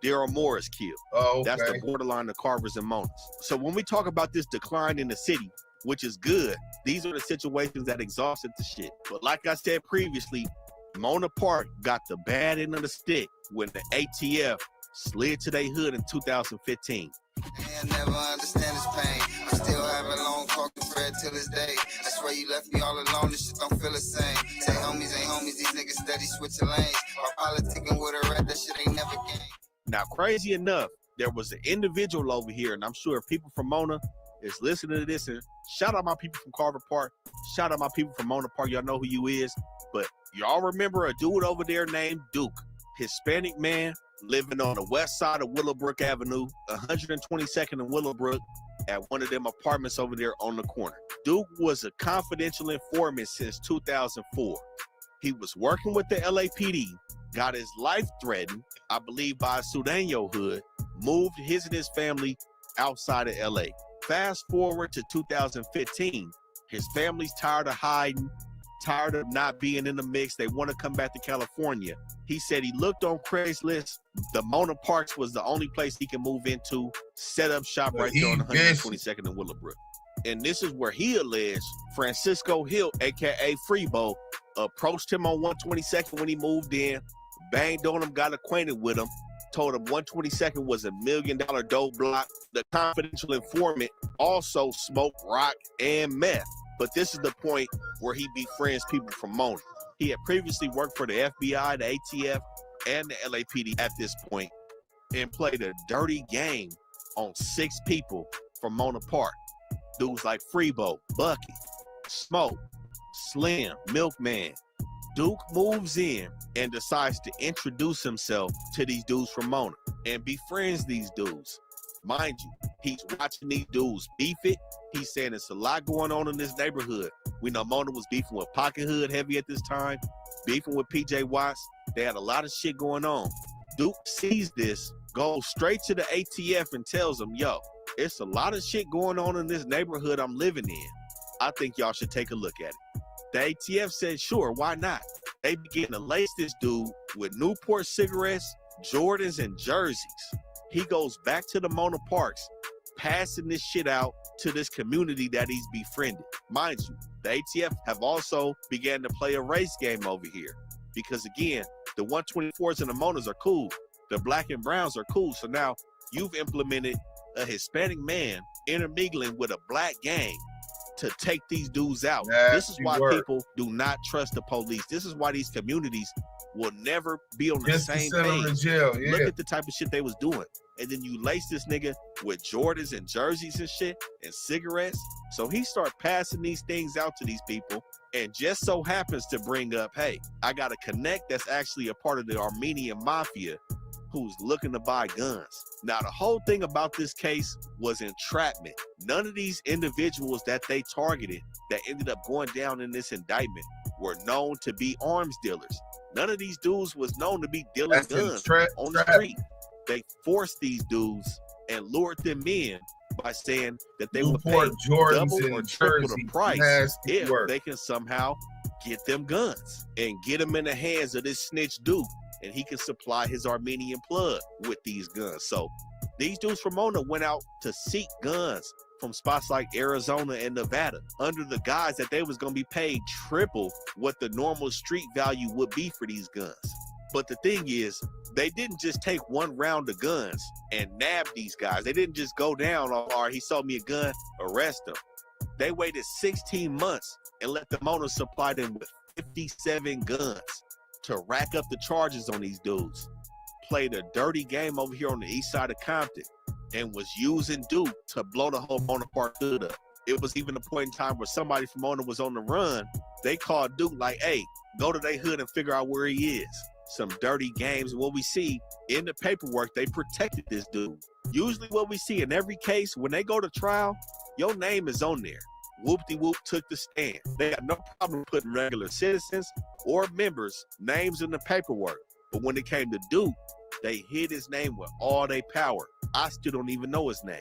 Daryl Moore is killed. Oh, okay. That's the borderline of Carvers and Monas. So when we talk about this decline in the city, which is good, these are the situations that exhausted the shit. But like I said previously, Mona Park got the bad end of the stick when the ATF slid to their hood in 2015. I never understand this pain. I'm still having long talking bread till this day. I swear you left me all alone, this shit don't feel the same. Say homies ain't homies, these niggas steady switching lanes. Or politicking with a rat, that shit ain't never gained. Now, crazy enough, there was an individual over here, and I'm sure people from Mona is listening to this, and shout out my people from Carver Park, shout out my people from Mona Park, y'all know who you is, but y'all remember a dude over there named Duke? Hispanic man living on the west side of Willowbrook Avenue, 122nd and Willowbrook, at one of them apartments over there on the corner. Duke was a confidential informant since 2004. He was working with the LAPD, got his life threatened, I believe by a Sudaño hood, moved his and his family outside of LA. Fast forward to 2015, his family's tired of hiding, tired of not being in the mix. They want to come back to California. He said he looked on Craigslist. The Mona Parks was the only place he can move into, set up shop right there on 122nd and Willowbrook. And this is where he alleged Francisco Hill, aka Freebo, approached him on 122nd when he moved in, banged on him, got acquainted with him, told him 122nd was $1 million dope block. The confidential informant also smoked rock and meth. But this is the point where he befriends people from Mona. He had previously worked for the FBI, the ATF, and the LAPD at this point, and played a dirty game on 6 people from Mona Park. Dudes like Freebo, Bucky, Smoke, Slim, Milkman. Duke moves in and decides to introduce himself to these dudes from Mona and befriends these dudes. Mind you, he's watching these dudes beef it. He's saying there's a lot going on in this neighborhood. We know Mona was beefing with Pocket Hood heavy at this time, beefing with PJ Watts. They had a lot of shit going on. Duke sees this, goes straight to the ATF and tells them, yo, it's a lot of shit going on in this neighborhood I'm living in. I think y'all should take a look at it. The ATF said, sure, why not? They began to lace this dude with Newport cigarettes, Jordans, and jerseys. He goes back to the Mona Parks, passing this shit out to this community that he's befriended. Mind you, the ATF have also began to play a race game over here. Because again, the 124s and the Monas are cool. The black and browns are cool. So now you've implemented a Hispanic man intermingling with a black gang to take these dudes out. This is why people do not trust the police. This is why these communities will never be on the same page. Look at the type of shit they was doing. And then you lace this nigga with Jordans and jerseys and shit and cigarettes. So he start passing these things out to these people and just so happens to bring up, hey, I got a connect that's actually a part of the Armenian mafia who's looking to buy guns. Now, the whole thing about this case was entrapment. None of these individuals that they targeted that ended up going down in this indictment were known to be arms dealers. None of these dudes was known to be dealing guns on the street. They forced these dudes and lured them in by saying that they would pay double or triple the price if they can somehow get them guns and get them in the hands of this snitch dude, and he can supply his Armenian plug with these guns. So these dudes from Mona went out to seek guns from spots like Arizona and Nevada under the guise that they was going to be paid triple what the normal street value would be for these guns. But the thing is, they didn't just take one round of guns and nab these guys. They didn't just go down, or he sold me a gun, arrest them. They waited 16 months and let the Mona supply them with 57 guns to rack up the charges on these dudes. Played a dirty game over here on the east side of Compton and was using Duke to blow the whole Mona Park hood up. It was even a point in time where somebody from Mona was on the run. They called Duke like, hey, go to their hood and figure out where he is. Some dirty games. And what we see in the paperwork, they protected this dude. Usually what we see in every case, when they go to trial, your name is on there. Whoop-de-whoop took the stand. They got no problem putting regular citizens or members' names in the paperwork. But when it came to Duke, they hid his name with all their power. I still don't even know his name.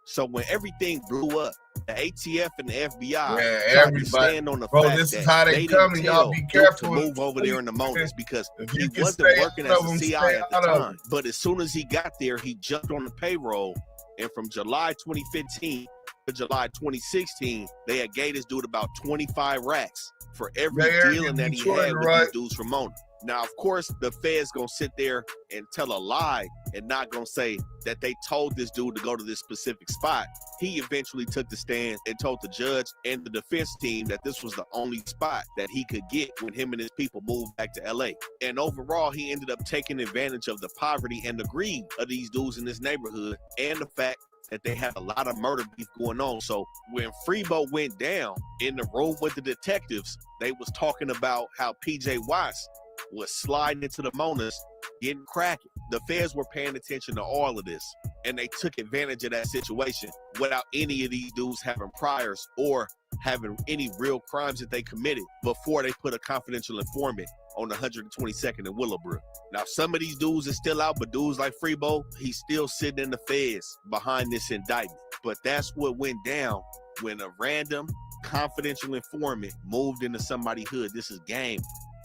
So when everything blew up, the ATF and the FBI tried to stand on the fact this that is how they come, didn't y'all tell be Duke careful to move over there in the Monas because he can wasn't stay working out as of a 'em, CI stay at the out of 'em. time. But as soon as he got there, he jumped on the payroll. And from July 2015 to July 2016, they had gave this dude about 25 racks for every dealing that he had with these dudes from Mona. Now, of course, the feds gonna sit there and tell a lie and not gonna say that they told this dude to go to this specific spot. He eventually took the stand and told the judge and the defense team that this was the only spot that he could get when him and his people moved back to LA. And overall, he ended up taking advantage of the poverty and the greed of these dudes in this neighborhood and the fact that they had a lot of murder beef going on. So when Freebo went down in the room with the detectives, they was talking about how PJ Watts was sliding into the Monas, getting cracking. The feds were paying attention to all of this, and they took advantage of that situation without any of these dudes having priors or having any real crimes that they committed before they put a confidential informant on 122nd and Willowbrook. Now, some of these dudes are still out, but dudes like Freebo, he's still sitting in the feds behind this indictment. But that's what went down when a random confidential informant moved into somebody's hood. This is game.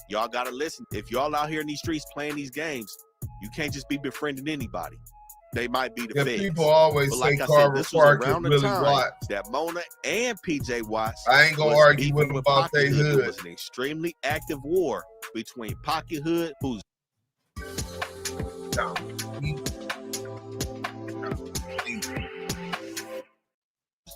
Y'all gotta listen. If y'all out here in these streets playing these games, you can't just be befriending anybody. They might be the feds. People always but say like I Carver said, this was Park around is the Willie time Watts. that Mona and PJ Watts. I ain't gonna argue with them about they hood. It was an extremely active war between Pocket Hood, who's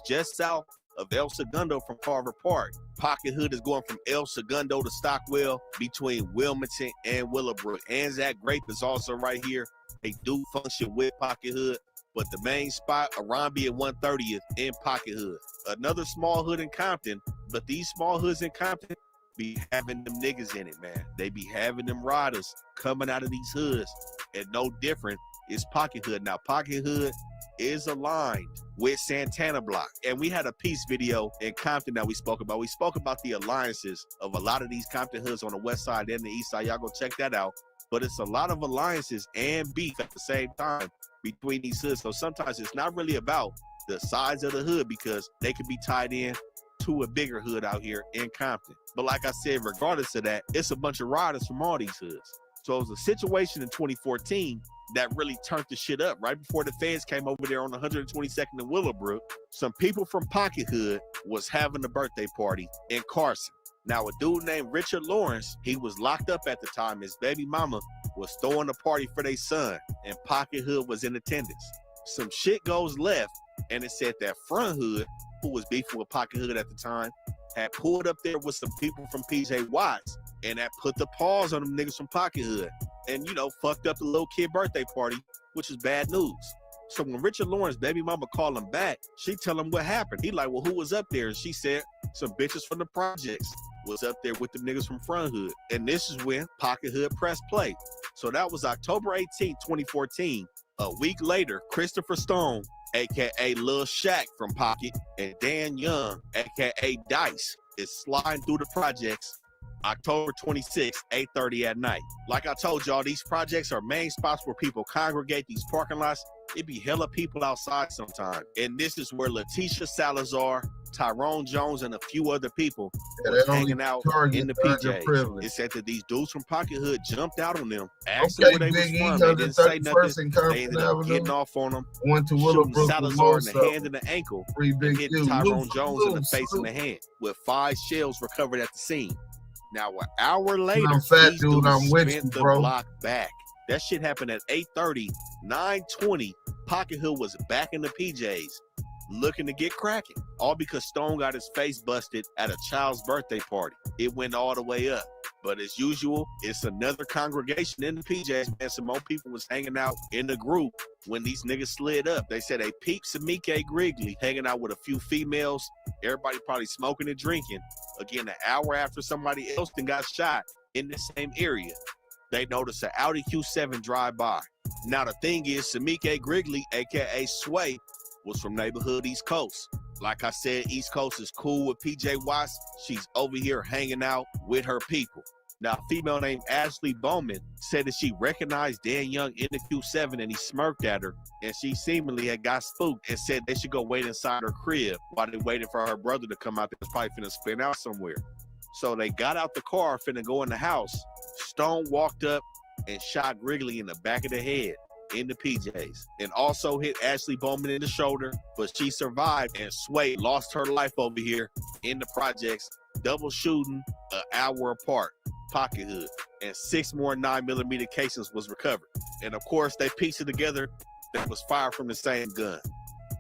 just south of El Segundo from Carver Park. Pocket Hood is going from El Segundo to Stockwell between Wilmington and Willowbrook. Anzac Grape is also right here. They do function with Pocket Hood, but the main spot, Arambi and 130th in Pocket Hood. Another small hood in Compton, but these small hoods in Compton be having them niggas in it, man. They be having them riders coming out of these hoods, and no different is Pocket Hood. Now, Pocket Hood is aligned with Santana Block, and we had a piece video in Compton that we spoke about. We spoke about the alliances of a lot of these Compton hoods on the west side and the east side. Y'all go check that out. But it's a lot of alliances and beef at the same time between these hoods. So sometimes it's not really about the size of the hood, because they could be tied in to a bigger hood out here in Compton. But like I said, regardless of that, it's a bunch of riders from all these hoods. So it was a situation in 2014 that really turned the shit up. Right before the feds came over there on 122nd and Willowbrook, some people from Pocket Hood was having a birthday party in Carson. Now, a dude named Richard Lawrence, he was locked up at the time. His baby mama was throwing a party for their son, and Pocket Hood was in attendance. Some shit goes left, and it said that Front Hood, who was beefing with Pocket Hood at the time, had pulled up there with some people from PJ Watts, and that put the pause on them niggas from Pocket Hood, and, you know, fucked up the little kid birthday party, which is bad news. So when Richard Lawrence baby mama called him back, she tell him what happened. He like, well, who was up there? And she said, some bitches from the projects was up there with the niggas from Front Hood. And this is when Pocket Hood pressed play. So that was October 18th, 2014. A week later, Christopher Stone, aka Lil Shaq from Pocket, and Dan Young, aka Dice, is sliding through the projects October 26th, 8:30 at night. Like I told y'all, these projects are main spots where people congregate. These parking lots, it be hella people outside sometimes. And this is where Letitia Salazar, Tyrone Jones, and a few other people were hanging out in the PJs. It said that these dudes from Pocket Hood jumped out on them, asked them where they was from. They didn't say nothing. They ended up getting off on them, shooting Salazar in the hand and the ankle, and hitting Tyrone Jones in the face and the hand, with 5 shells recovered at the scene. Now, an hour later, these dudes spent the block back. That shit happened at 8:30, 9:20. Pocket Hood was back in the PJs, looking to get cracking. All because Stone got his face busted at a child's birthday party. It went all the way up. But as usual, it's another congregation in the PJs, man. Some more people was hanging out in the group when these niggas slid up. They said they peeped Samike Grigley hanging out with a few females. Everybody probably smoking and drinking. Again, an hour after somebody else then got shot in the same area. They noticed an Audi Q7 drive by. Now the thing is, Samike Grigley, aka Sway, was from neighborhood East Coast. Like I said, East Coast is cool with PJ Watts. She's over here hanging out with her people. Now, a female named Ashley Bowman said that she recognized Dan Young in the Q7 and he smirked at her, and she seemingly had got spooked and said they should go wait inside her crib while they waited for her brother to come out. They was probably finna spin out somewhere. So they got out the car, finna go in the house. Stone walked up and shot Grigley in the back of the head in the PJs, and also hit Ashley Bowman in the shoulder, but she survived, and Sway lost her life over here in the projects, double shooting an hour apart. Pocket Hood, and 6 more 9mm casings was recovered. And of course, they pieced it together that was fired from the same gun.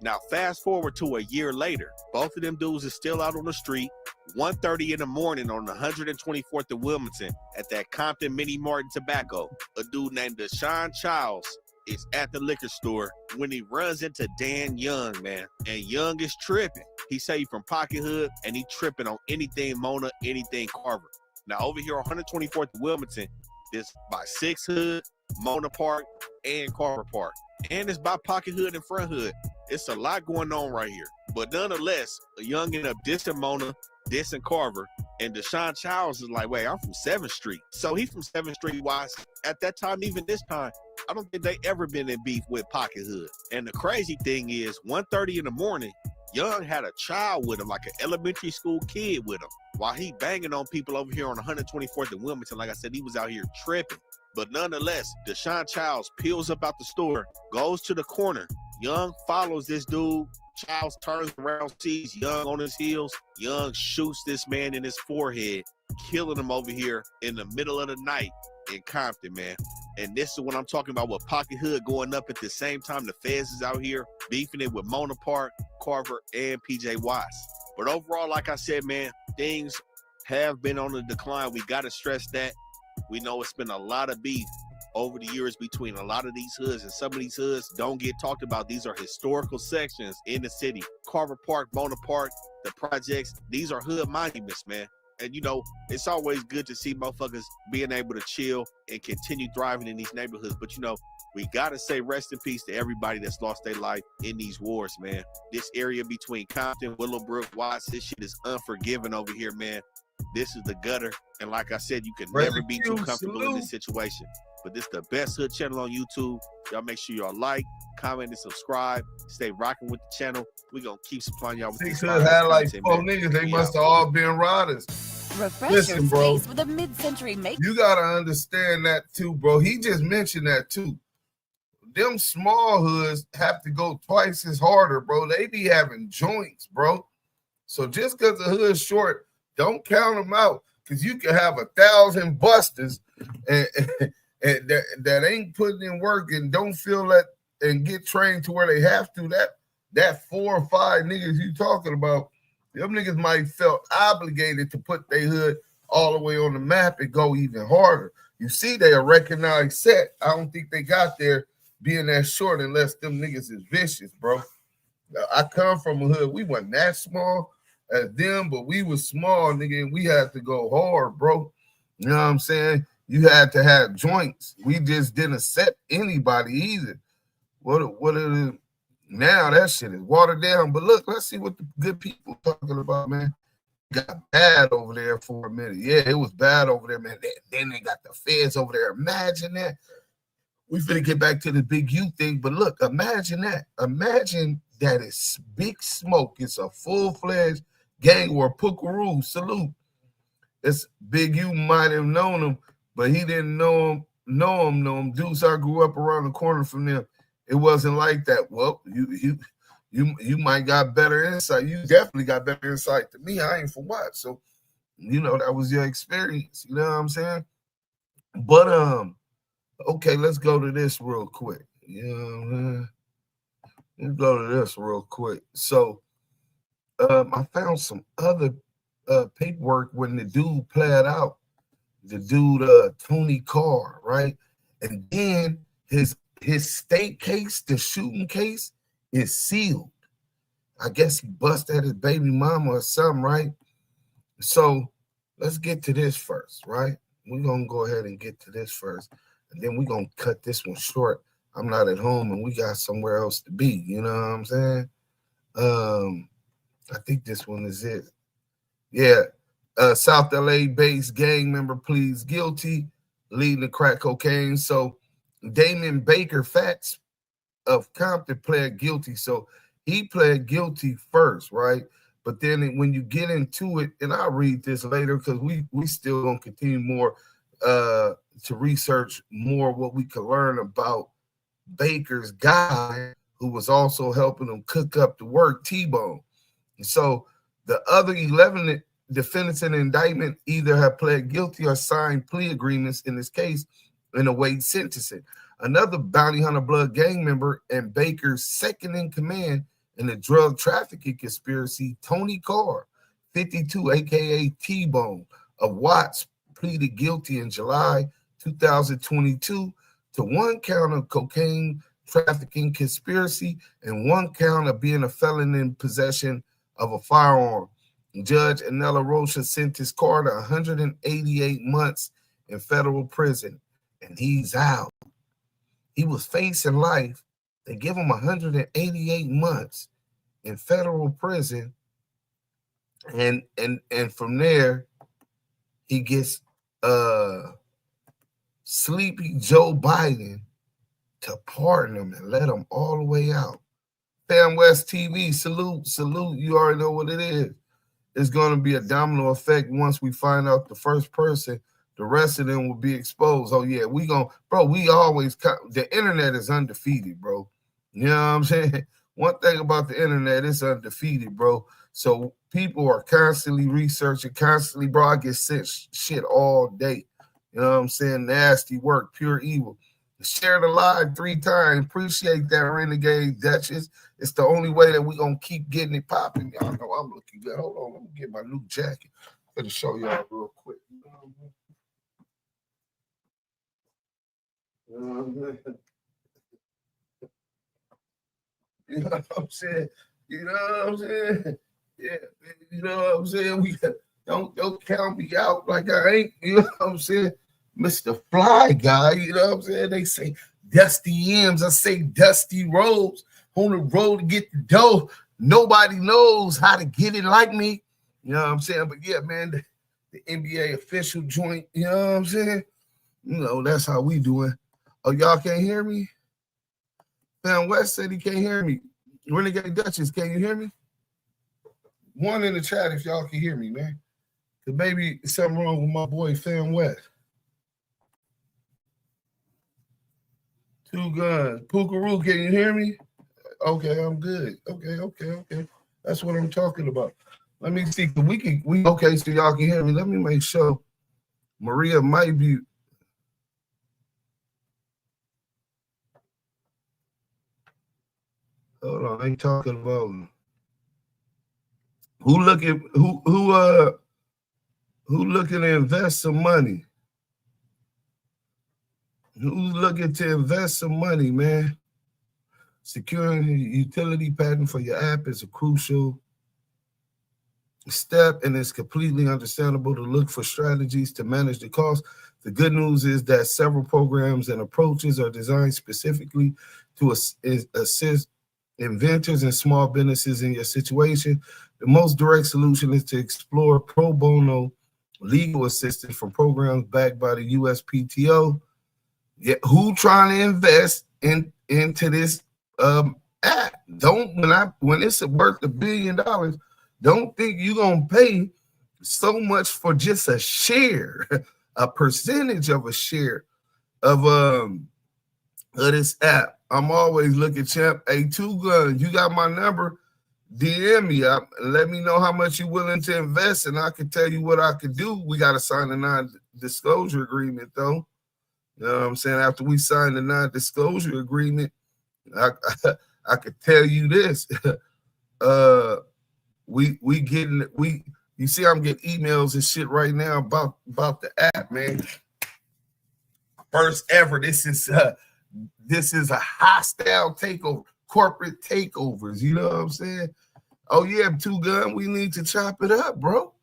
Now, fast forward to a year later, both of them dudes is still out on the street, 1:30 in the morning on 124th and Wilmington at that Compton Mini Martin Tobacco. A dude named Deshaun Childs is at the liquor store when he runs into Dan Young, man. And Young is tripping. He say he from Pocket Hood, and he tripping on anything Mona, anything Carver. Now over here on 124th and Wilmington, it's by 6 Hood, Mona Park, and Carver Park. And it's by Pocket Hood and Front Hood. It's a lot going on right here. But nonetheless, a young ended up dissing Mona, dissing Carver, and Deshaun Childs is like, wait, I'm from 7th Street. So he's from 7th Street. Wise at that time, even this time, I don't think they ever been in beef with Pocket Hood. And the crazy thing is, 1:30 in the morning, Young had a child with him, like an elementary school kid with him, while he banging on people over here on 124th and Wilmington. Like I said, he was out here tripping. But nonetheless, Deshaun Childs peels up out the store, goes to the corner. Young follows this dude. Childs turns around, sees Young on his heels. Young shoots this man in his forehead, killing him over here in the middle of the night in Compton, man. And this is what I'm talking about, with Pocket Hood going up at the same time the feds is out here beefing it with Mona Park, Carver, and PJ Wise. But overall, like I said, man, things have been on the decline. We got to stress that. We know it's been a lot of beef over the years between a lot of these hoods, and some of these hoods don't get talked about. These are historical sections in the city. Carver Park, Mona Park, the projects, these are hood monuments, man. And, you know, it's always good to see motherfuckers being able to chill and continue thriving in these neighborhoods. But, you know, we got to say rest in peace to everybody that's lost their life in these wars, man. This area between Compton, Willowbrook, Watts, this shit is unforgiving over here, man. This is the gutter. And like I said, you can never be too comfortable in this situation. But this is the best hood channel on YouTube. Y'all make sure y'all like, comment, and subscribe. Stay rocking with the channel. We're going to keep supplying y'all with this content, had like man. 4 niggas. They must have all been riders. Refresh Listen, your bro. space with a mid-century make. You got to understand that too, bro. He just mentioned that too. Them small hoods have to go twice as harder, bro. They be having joints, bro. So just because the hood's short, don't count them out, because you can have 1,000 busters and that ain't putting in work and don't feel that and get trained to where they have to. That 4 or 5 niggas you talking about, them niggas might felt obligated to put their hood all the way on the map and go even harder. You see, they a recognized set. I don't think they got there being that short unless them niggas is vicious, bro. I come from a hood. We wasn't that small as them, but we was small, nigga, and we had to go hard, bro. You know what I'm saying? You had to have joints. We just didn't accept anybody either. What it is now, that shit is watered down. But look, let's see what the good people talking about, man. Got bad over there for a minute. Yeah, it was bad over there, man. Then they got the feds over there. Imagine that. We finna get back to the Big U thing, but look, imagine that. Imagine that it's Big Smoke. It's a full-fledged gang war. Pookaroo, salute. It's Big U might have known him, but he didn't know him. Duse, I grew up around the corner from them. It wasn't like that. Well, you might got better insight. You definitely got better insight than me. I ain't for what. So, you know, that was your experience. You know what I'm saying? But okay, let's go to this real quick. You know, let's go to this real quick. So, I found some other paperwork when the dude pled out. The dude, Tony Carr, right? And then his state case, the shooting case, is sealed. I guess he busted his baby mama or something, right? So let's get to this first, right? We're gonna go ahead and get to this first, and then we're gonna cut this one short. I'm not at home and we got somewhere else to be, you know what I'm saying? I think this one is it. Yeah. South LA based gang member pleads guilty, leading to crack cocaine. So Damon Baker Fats of Compton pled guilty. So he pled guilty first, right? But then when you get into it, and I'll read this later because we still gonna continue more to research more what we can learn about Baker's guy who was also helping him cook up the work, T-Bone. And so the other 11 defendants in the indictment either have pled guilty or signed plea agreements in this case and await sentencing. Another bounty hunter blood gang member and Baker's second in command in the drug trafficking conspiracy, Tony Carr, 52, aka T-Bone of Watts, pleaded guilty in July 2022 to 1 count of cocaine trafficking conspiracy and 1 count of being a felon in possession of a firearm. Judge Anela Rocha sentenced Carter 188 months in federal prison, and he's out. He was facing life. They give him 188 months in federal prison, and from there he gets sleepy Joe Biden to pardon him and let him all the way out. Fam West TV, salute. You already know what it is. It's going to be a domino effect once we find out the first person. The rest of them will be exposed. Oh, yeah, we always, the internet is undefeated, bro. You know what I'm saying? One thing about the internet, it's undefeated, bro. So people are constantly researching, constantly, bro. I get sent shit all day. You know what I'm saying? Nasty work, pure evil. Share the live 3 times. Appreciate that, Renegade Duchess. It's the only way that we're going to keep getting it popping. Y'all know I'm looking good. Hold on. Let me get my new jacket. I'm going to show y'all real quick. You know what I'm saying? Yeah, you know what I'm saying? We don't count me out like I ain't, you know what I'm saying? Mr. Fly Guy, you know what I'm saying? They say Dusty M's, I say Dusty Robes on the road to get the dough. Nobody knows how to get it like me. You know what I'm saying? But yeah, man, the NBA official joint, you know what I'm saying? You know, that's how we doing. Oh, y'all can't hear me? Fam West said he can't hear me. Renegade Duchess, can you hear me? One in the chat if y'all can hear me, man. Because maybe something wrong with my boy Fam West. 2 guns. Pookaroo, can you hear me? Okay, I'm good. Okay. That's what I'm talking about. Let me see. Okay, so y'all can hear me. Let me make sure. Maria might be. Hold on, I ain't talking about who looking to invest some money. Who's looking to invest some money, man? Securing a utility patent for your app is a crucial step, and it's completely understandable to look for strategies to manage the cost. The good news is that several programs and approaches are designed specifically to assist inventors and small businesses in your situation. The most direct solution is to explore pro bono legal assistance from programs backed by the USPTO. Yeah, who trying to invest into this app? When it's worth $1 billion, don't think you're gonna pay so much for just a share, a percentage of a share of this app. I'm always looking, champ. Hey, 2 guns, you got my number. DM me. Let me know how much you're willing to invest, and I can tell you what I could do. We got to sign a non-disclosure agreement, though. You know what I'm saying? After we sign the non-disclosure agreement, I could tell you this. You see, I'm getting emails and shit right now about the app, man. First ever. This is a hostile takeover, corporate takeovers. You know what I'm saying? Oh yeah, 2 gun. We need to chop it up, bro.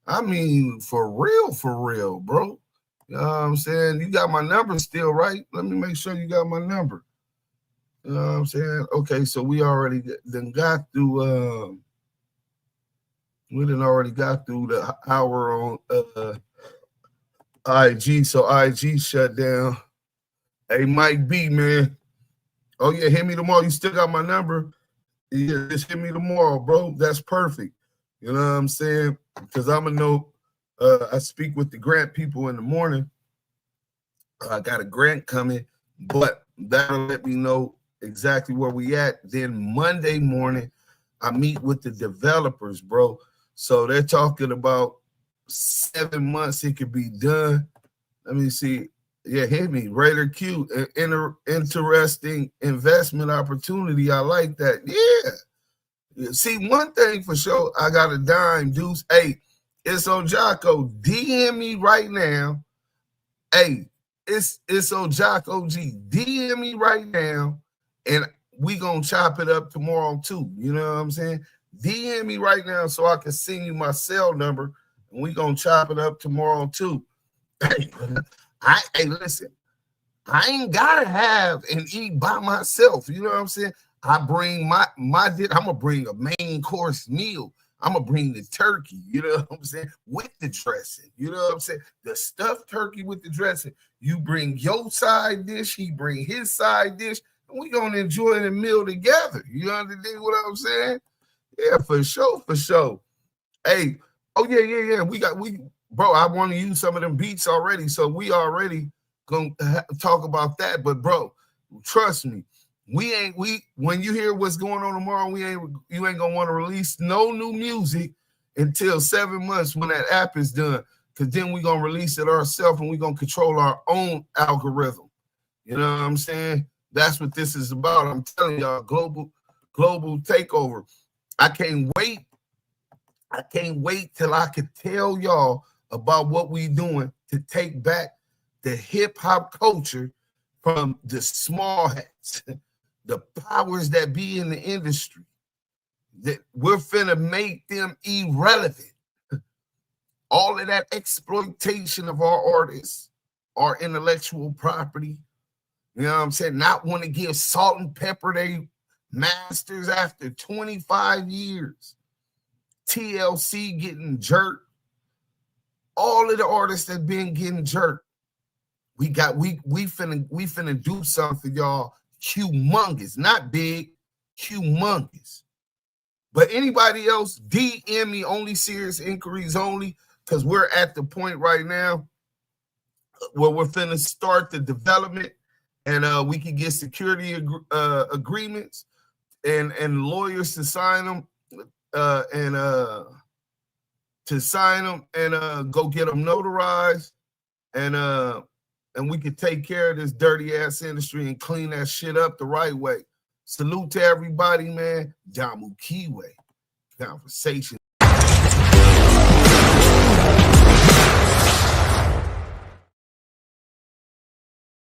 I mean, for real, bro. You know what I'm saying? You got my number still, right? Let me make sure you got my number. You know what I'm saying? Okay, so we already got through. We already got through the hour on IG. So IG shut down. Hey, Mike B, man. Oh yeah, hit me tomorrow. You still got my number? Yeah, just hit me tomorrow, bro. That's perfect. You know what I'm saying? Because I'm gonna know. I speak with the grant people in the morning. I got a grant coming, but that'll let me know exactly where we at. Then Monday morning, I meet with the developers, bro. So they're talking about 7 months it could be done. Let me see. Yeah, hit me. Raider Q. Interesting investment opportunity. I like that. Yeah. See, one thing for sure, I got a dime, Deuce. Hey, it's on Jocko. DM me right now. Hey, it's on Jocko G. DM me right now, and we gonna chop it up tomorrow too. You know what I'm saying? DM me right now so I can send you my cell number, and we gonna chop it up tomorrow too. Hey, listen, I ain't gotta have and eat by myself. You know what I'm saying? I bring my I'm gonna bring a main course meal. I'm gonna bring the turkey, you know what I'm saying, with the dressing. You know what I'm saying? The stuffed turkey with the dressing. You bring your side dish, he bring his side dish, and we gonna enjoy the meal together. You understand what I'm saying? Yeah, for sure, for sure. Hey, oh yeah. Bro, I want to use some of them beats already, so we already gonna talk about that. But bro, trust me, when you hear what's going on tomorrow, you ain't gonna want to release no new music until 7 months when that app is done, because then we gonna release it ourselves and we gonna control our own algorithm. You know what I'm saying? That's what this is about. I'm telling y'all, global takeover. I can't wait till I can tell y'all about what we doing to take back the hip-hop culture from the small hats, the powers that be in the industry. That we're finna make them irrelevant. All of that exploitation of our artists, our intellectual property, you know what I'm saying? Not want to give salt and pepper they masters after 25 years. TLC getting jerked. All of the artists that been getting jerked. We finna do something for y'all humongous, not big, humongous. But anybody else, DM me, only serious inquiries only, because we're at the point right now where we're finna start the development, and we can get security agreements and lawyers to sign them, and go get them notarized, and we could take care of this dirty ass industry and clean that shit up the right way. Salute to everybody, man. Damu Kiwe. Conversation.